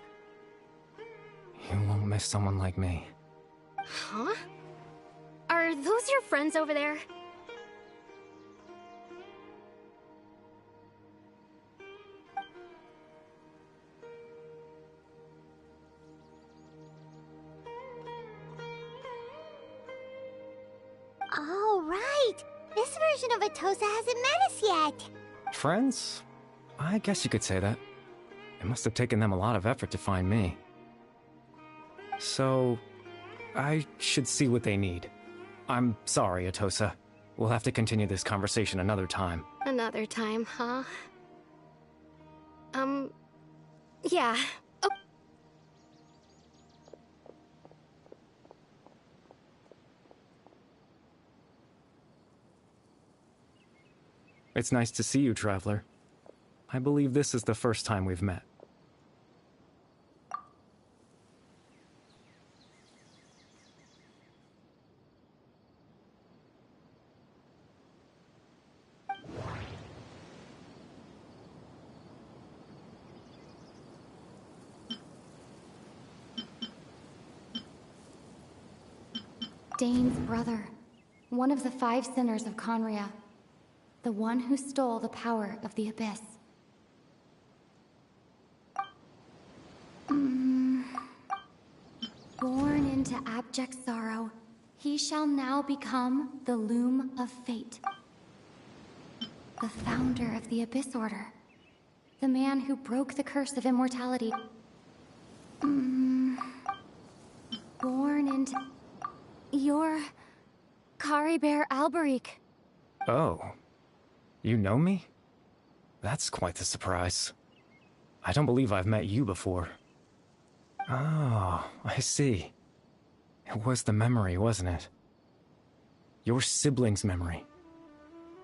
H: You won't miss someone like me.
E: Huh? Are those your friends over there?
B: Oh, right! This version of Atosa hasn't met us yet!
H: Friends? I guess you could say that. It must have taken them a lot of effort to find me. So, I should see what they need. I'm sorry, Atosa. We'll have to continue this conversation another time.
E: Another time, huh? Yeah. Oh.
H: It's nice to see you, Traveler. I believe this is the first time we've met.
I: Dane's brother, one of the 5 sinners of Conria, the one who stole the power of the Abyss. Born into abject sorrow, he shall now become the Loom of Fate. The founder of the Abyss Order. The man who broke the curse of immortality. Born into... You're... Caribert Alberic.
H: Oh. You know me? That's quite the surprise. I don't believe I've met you before. Oh, I see. It was the memory, wasn't it? Your sibling's memory.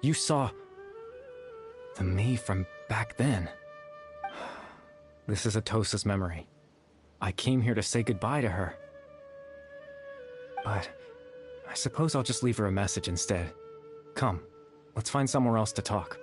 H: You saw the me from back then. This is Atosa's memory. I came here to say goodbye to her. But I suppose I'll just leave her a message instead. Come, let's find somewhere else to talk.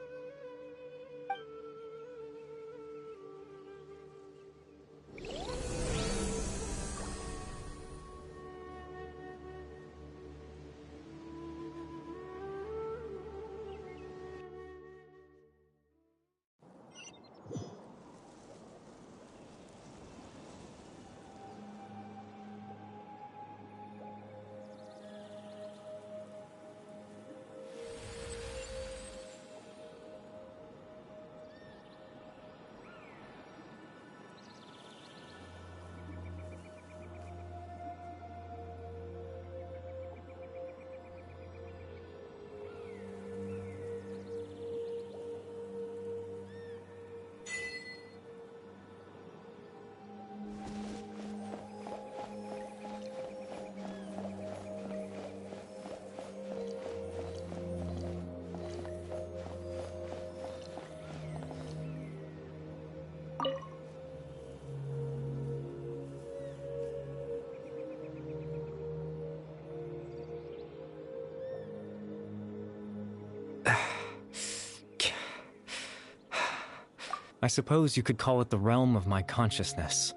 H: I suppose you could call it the realm of my consciousness.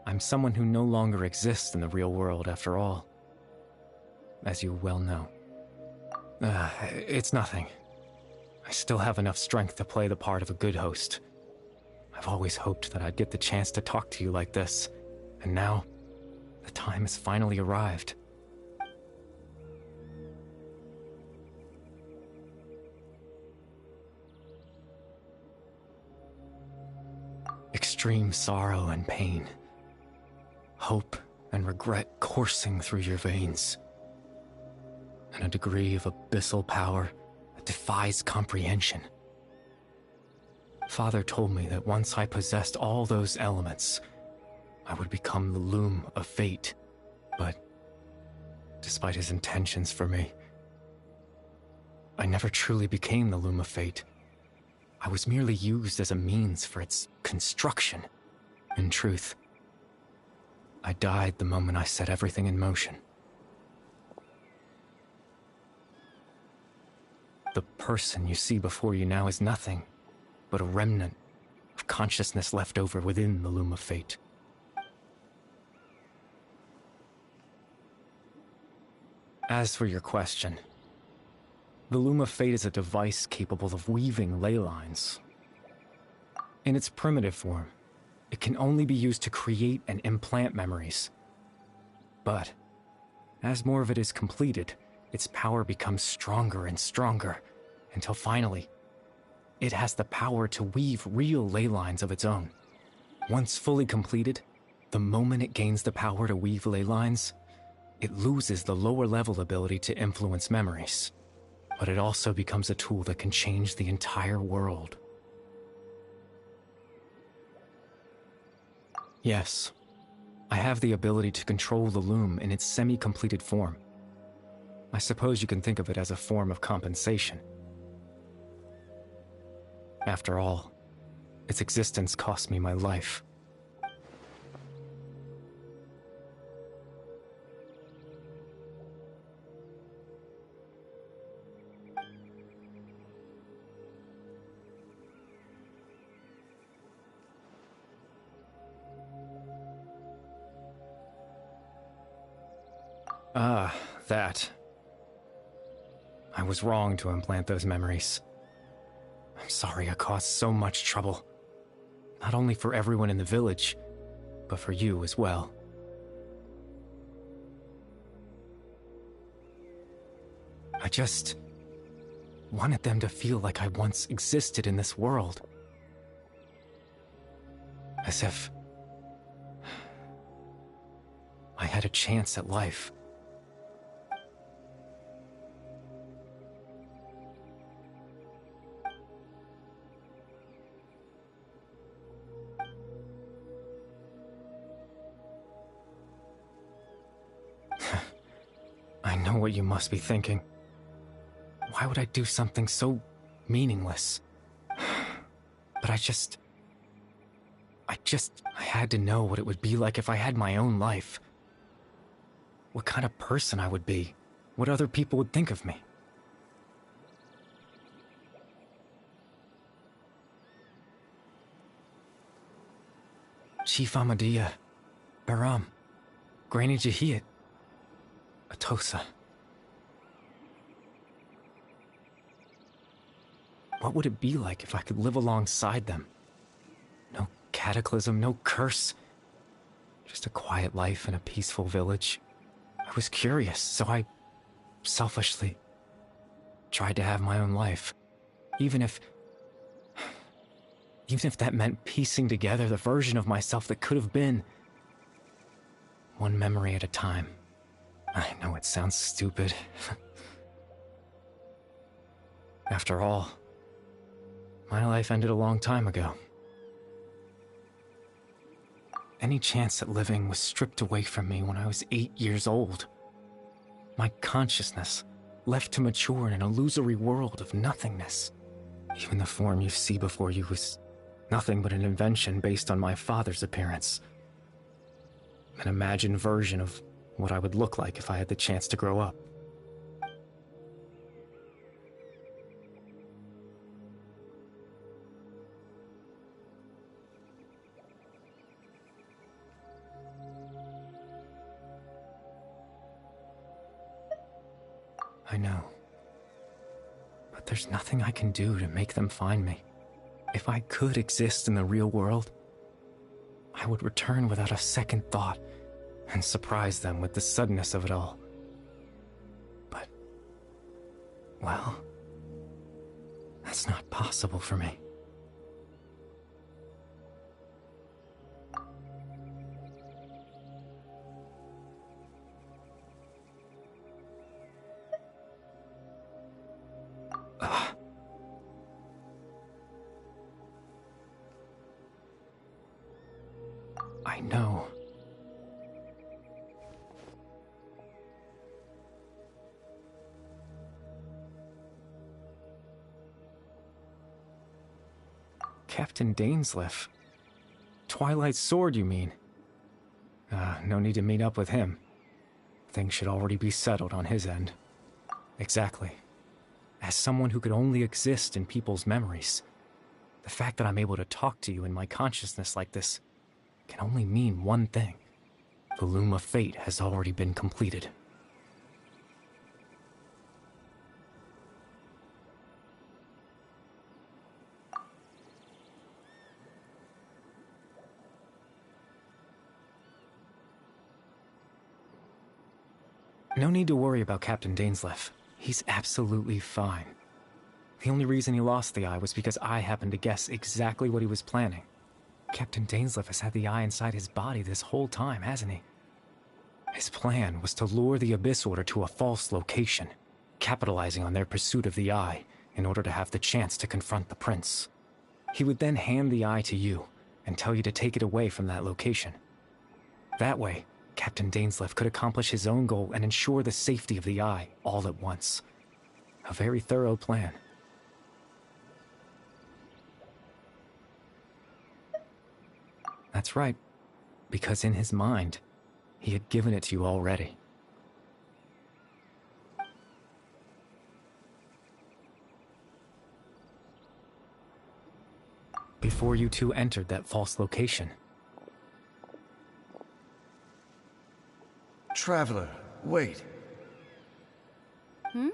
H: I'm someone who no longer exists in the real world, after all. As you well know. It's nothing. I still have enough strength to play the part of a good host. I've always hoped that I'd get the chance to talk to you like this, and now, the time has finally arrived. Extreme sorrow and pain. Hope and regret coursing through your veins. And a degree of abyssal power that defies comprehension. Father told me that once I possessed all those elements, I would become the loom of fate. But, despite his intentions for me, I never truly became the loom of fate. I was merely used as a means for its construction. In truth, I died the moment I set everything in motion. The person you see before you now is nothing but a remnant of consciousness left over within the loom of fate. As for your question, the loom of fate is a device capable of weaving ley lines. In its primitive form, it can only be used to create and implant memories. But, as more of it is completed, its power becomes stronger and stronger, until finally, it has the power to weave real ley lines of its own. Once fully completed, the moment it gains the power to weave ley lines, it loses the lower level ability to influence memories. But it also becomes a tool that can change the entire world. Yes, I have the ability to control the loom in its semi-completed form. I suppose you can think of it as a form of compensation. After all, its existence cost me my life. Ah, that. I was wrong to implant those memories. I'm sorry I caused so much trouble. Not only for everyone in the village, but for you as well. I just wanted them to feel like I once existed in this world. As if I had a chance at life. I know what you must be thinking. Why would I do something so meaningless? But I had to know what it would be like if I had my own life. What kind of person I would be. What other people would think of me. Chief Ahmadiyya, Baram, Granny Jahiyat, Atosa. What would it be like if I could live alongside them? No cataclysm, no curse. Just a quiet life in a peaceful village. I was curious, so I selfishly tried to have my own life. Even if that meant piecing together the version of myself that could have been. One memory at a time. I know it sounds stupid. After all, my life ended a long time ago. Any chance at living was stripped away from me when I was 8 years old. My consciousness left to mature in an illusory world of nothingness. Even the form you see before you was nothing but an invention based on my father's appearance. An imagined version of what I would look like if I had the chance to grow up. I know. But there's nothing I can do to make them find me. If I could exist in the real world, I would return without a second thought and surprise them with the suddenness of it all. But, well, that's not possible for me. I know. Captain Dainsleif. Twilight Sword, you mean? No need to meet up with him. Things should already be settled on his end. Exactly. As someone who could only exist in people's memories, the fact that I'm able to talk to you in my consciousness like this can only mean one thing. The loom of fate has already been completed. No need to worry about Captain Dainsleif. He's absolutely fine. The only reason he lost the eye was because I happened to guess exactly what he was planning. Captain Dainsleif has had the eye inside his body this whole time, hasn't he? His plan was to lure the Abyss Order to a false location, capitalizing on their pursuit of the eye in order to have the chance to confront the prince. He would then hand the eye to you and tell you to take it away from that location. That way, Captain Dainsleif could accomplish his own goal and ensure the safety of the eye all at once. A very thorough plan. That's right, because in his mind, he had given it to you already. Before you two entered that false location.
F: Traveler, wait.
I: Hmm?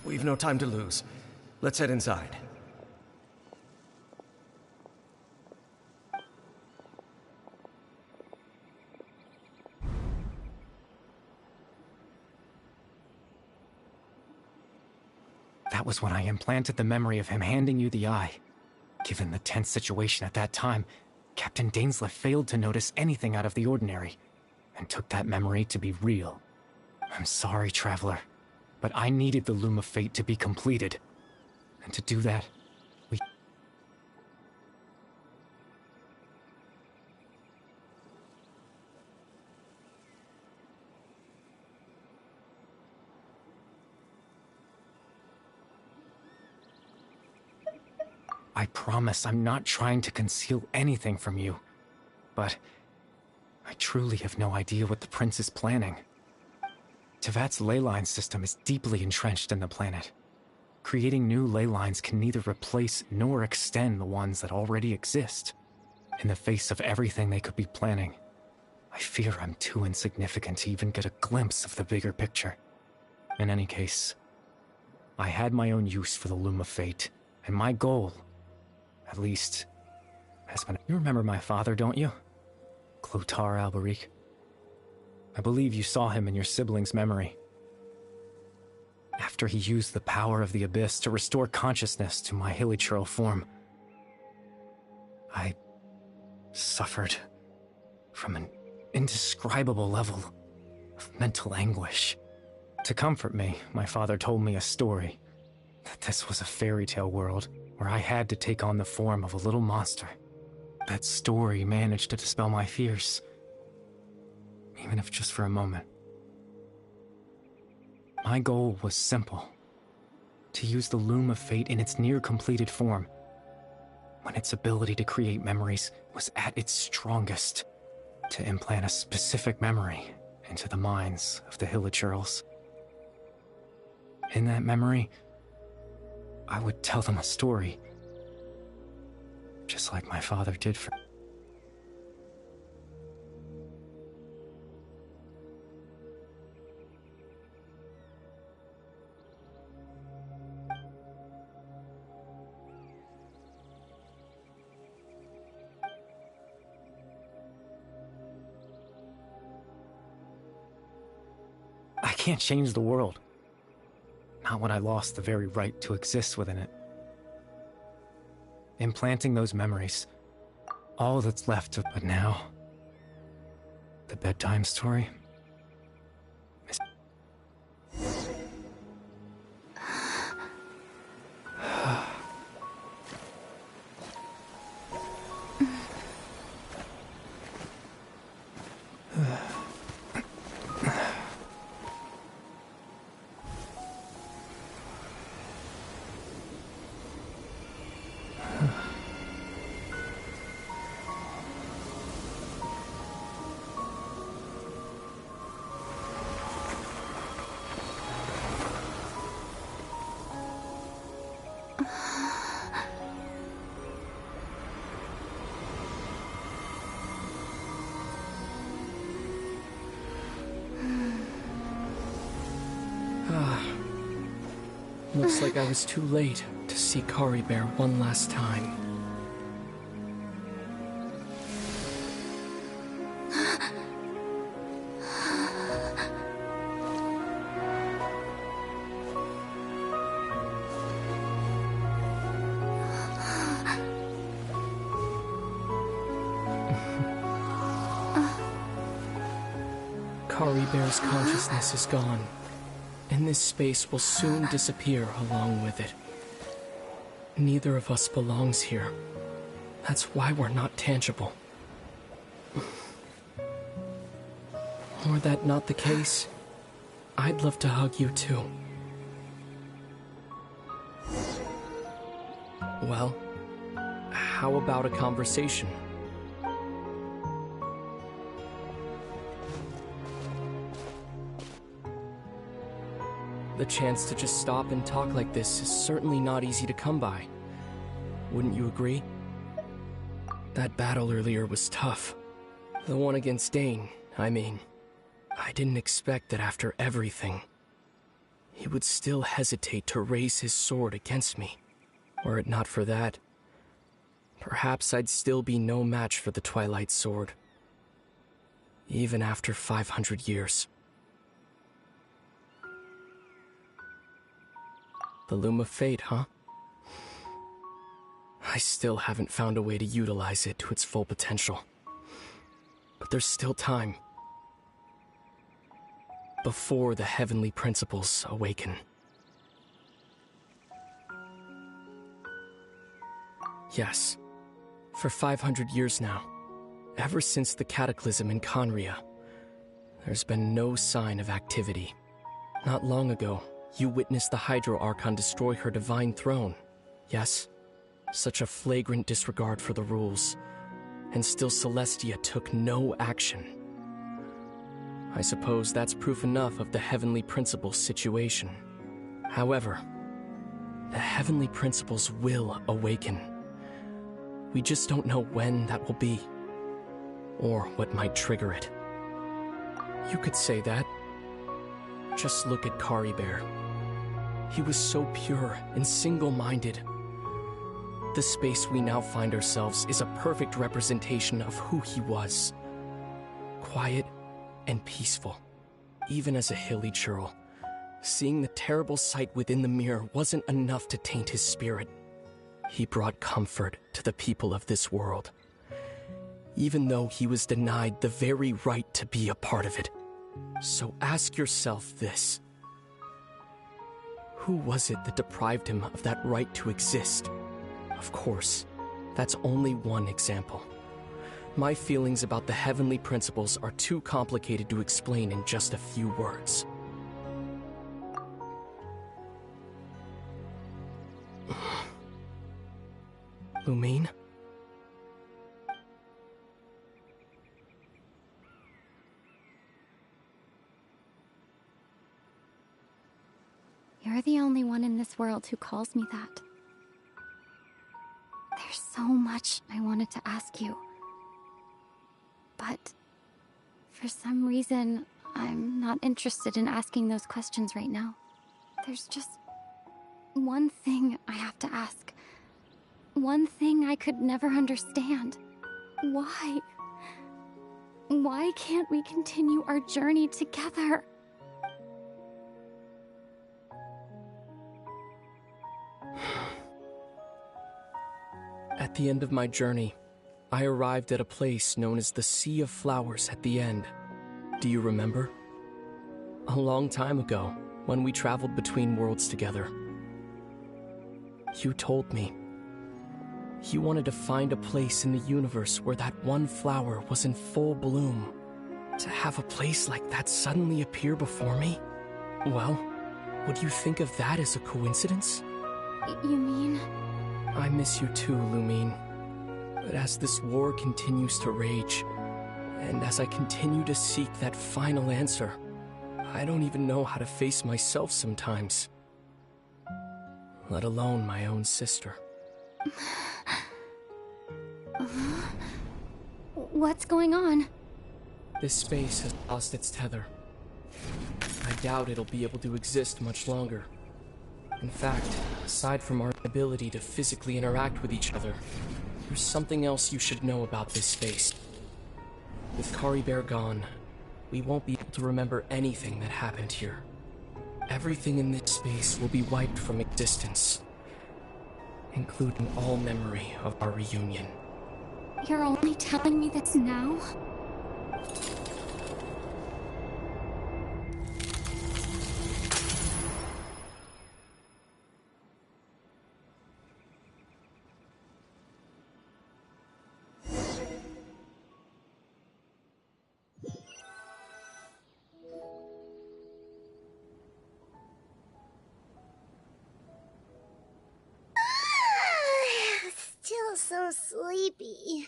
F: We've no time to lose. Let's head inside.
H: That was when I implanted the memory of him handing you the eye. Given the tense situation at that time, Captain Dainsleif failed to notice anything out of the ordinary, and took that memory to be real. I'm sorry, Traveler, but I needed the Loom of Fate to be completed. And to do that, I promise I'm not trying to conceal anything from you. But I truly have no idea what the Prince is planning. Tevat's ley line system is deeply entrenched in the planet. Creating new ley lines can neither replace nor extend the ones that already exist. In the face of everything they could be planning, I fear I'm too insignificant to even get a glimpse of the bigger picture. In any case, I had my own use for the Loom of Fate, and my goal, at least, has been... You remember my father, don't you? Clotar Alberic. I believe you saw him in your sibling's memory. After he used the power of the Abyss to restore consciousness to my hilichurl form, I suffered from an indescribable level of mental anguish. To comfort me, my father told me a story, that this was a fairy tale world where I had to take on the form of a little monster. That story managed to dispel my fears, even if just for a moment. My goal was simple: to use the Loom of Fate in its near-completed form, when its ability to create memories was at its strongest, to implant a specific memory into the minds of the hilichurls. In that memory, I would tell them a story, just like my father did for... I can't change the world. Not when I lost the very right to exist within it. Implanting those memories, all that's left of... But now, the bedtime story is...
G: Looks like I was too late to see Kari Bear one last time. Kari Bear's consciousness is gone, and this space will soon disappear along with it. Neither of us belongs here. That's why we're not tangible. Were that not the case, I'd love to hug you too. Well, how about a conversation? The chance to just stop and talk like this is certainly not easy to come by. Wouldn't you agree? That battle earlier was tough. The one against Dane, I mean. I didn't expect that after everything, he would still hesitate to raise his sword against me. Were it not for that, perhaps I'd still be no match for the Twilight Sword. Even after 500 years. The Loom of Fate, huh? I still haven't found a way to utilize it to its full potential. But there's still time. Before the heavenly principles awaken. Yes, for 500 years now, ever since the cataclysm in Conria, there's been no sign of activity. Not long ago, you witnessed the Hydro Archon destroy her divine throne, yes? Such a flagrant disregard for the rules, and still Celestia took no action. I suppose that's proof enough of the Heavenly Principles situation. However, the Heavenly Principles will awaken. We just don't know when that will be, or what might trigger it. You could say that. Just look at Caribert. He was so pure and single-minded. The space we now find ourselves is a perfect representation of who he was. Quiet and peaceful, even as a hilly churl. Seeing the terrible sight within the mirror wasn't enough to taint his spirit. He brought comfort to the people of this world, even though he was denied the very right to be a part of it. So ask yourself this. Who was it that deprived him of that right to exist? Of course, that's only one example. My feelings about the Heavenly Principles are too complicated to explain in just a few words. Lumine?
I: You're the only one in this world who calls me that. There's so much I wanted to ask you. But for some reason, I'm not interested in asking those questions right now. There's just one thing I have to ask. One thing I could never understand. Why? Why can't we continue our journey together?
G: At the end of my journey, I arrived at a place known as the Sea of Flowers at the end. Do you remember? A long time ago, when we traveled between worlds together. You told me. You wanted to find a place in the universe where that one flower was in full bloom. To have a place like that suddenly appear before me? Well, would you think of that as a coincidence?
I: You mean?
G: I miss you too, Lumine. But as this war continues to rage, and as I continue to seek that final answer, I don't even know how to face myself sometimes. Let alone my own sister.
I: What's going on?
G: This space has lost its tether. I doubt it'll be able to exist much longer. In fact, aside from our ability to physically interact with each other, there's something else you should know about this space. With Caribert gone, we won't be able to remember anything that happened here. Everything in this space will be wiped from existence, including all memory of our reunion.
I: You're only telling me this now?
B: Still so sleepy.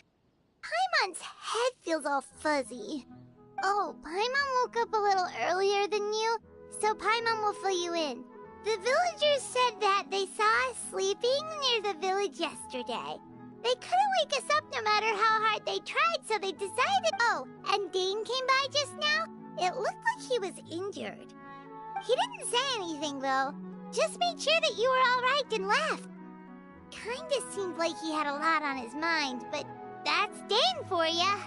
B: Paimon's head feels all fuzzy. Oh, Paimon woke up a little earlier than you, so Paimon will fill you in. The villagers said that they saw us sleeping near the village yesterday. They couldn't wake us up no matter how hard they tried, so they decided... Oh, and Dane came by just now. It looked like he was injured. He didn't say anything, though. Just made sure that you were all right and left. Kinda seemed like he had a lot on his mind, but that's Dane for ya.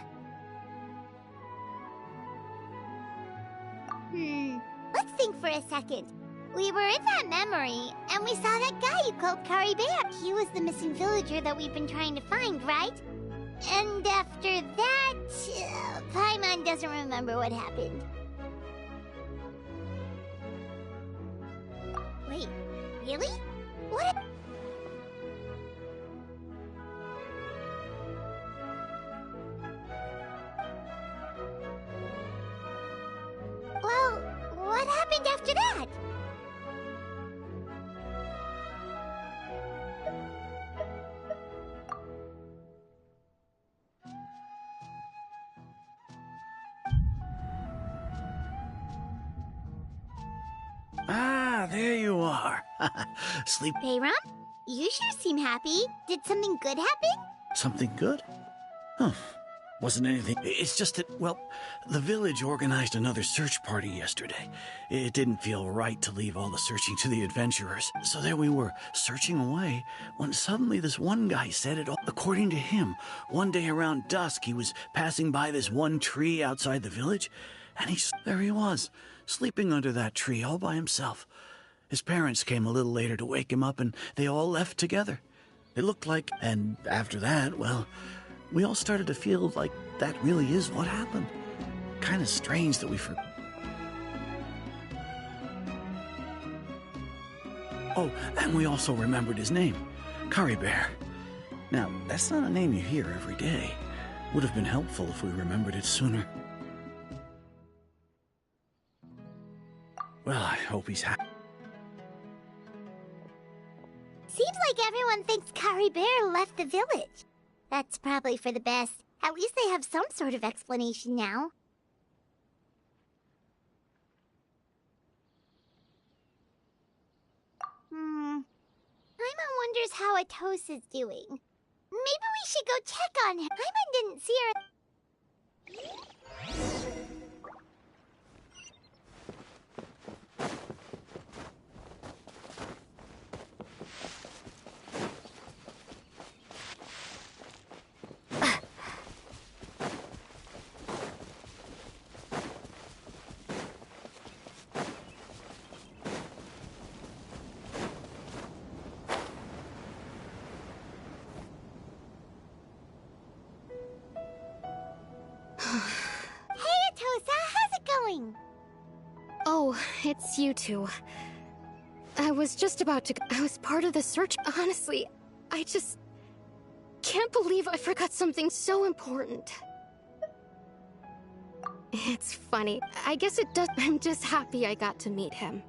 B: Let's think for a second. We were in that memory, and we saw that guy you called Caribert. He was the missing villager that we've been trying to find, right? And after that, Paimon doesn't remember what happened. Wait, really? What? Well, what happened after that?
C: there you are. Sleep.
B: Bayram, you sure seem happy. Did something good happen?
C: Something good? Huh. Wasn't anything. It's just that, well, the village organized another search party yesterday. It didn't feel right to leave all the searching to the adventurers. So there we were, searching away, when suddenly this one guy said it all. According to him, one day around dusk, he was passing by this one tree outside the village, and there he was, sleeping under that tree all by himself. His parents came a little later to wake him up, and they all left together. It looked like, and after that, well, we all started to feel like that really is what happened. Kind of strange that we forgot. Oh, and we also remembered his name, Curry Bear. Now, that's not a name you hear every day. Would have been helpful if we remembered it sooner. Well, I hope he's happy.
B: Seems like everyone thinks Curry Bear left the village. That's probably for the best. At least they have some sort of explanation now. Paimon wonders how Atos is doing. Maybe we should go check on him. Paimon didn't see her.
E: Oh, it's you two. I was just about to... I was part of the search. Honestly, I just... can't believe I forgot something so important. It's funny. I guess it does... I'm just happy I got to meet him.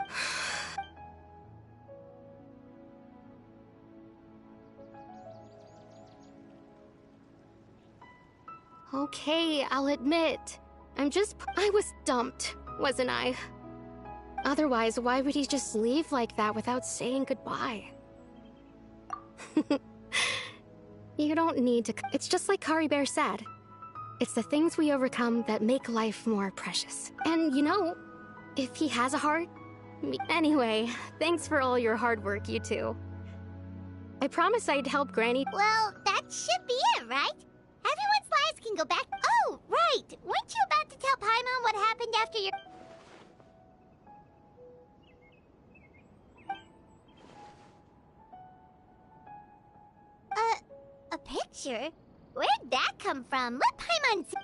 E: Okay, I'll admit. I was dumped, wasn't I? Otherwise, why would he just leave like that without saying goodbye? You don't need to... It's just like Curry Bear said. It's the things we overcome that make life more precious. And you know, if he has a heart... Anyway, thanks for all your hard work, you two. I promised I'd help Granny...
B: Well, that should be it, right? Everyone's lives can go back... Oh, right! Weren't you about to tell Paimon what happened after your... A picture? Where'd that come from? Let Paimon see...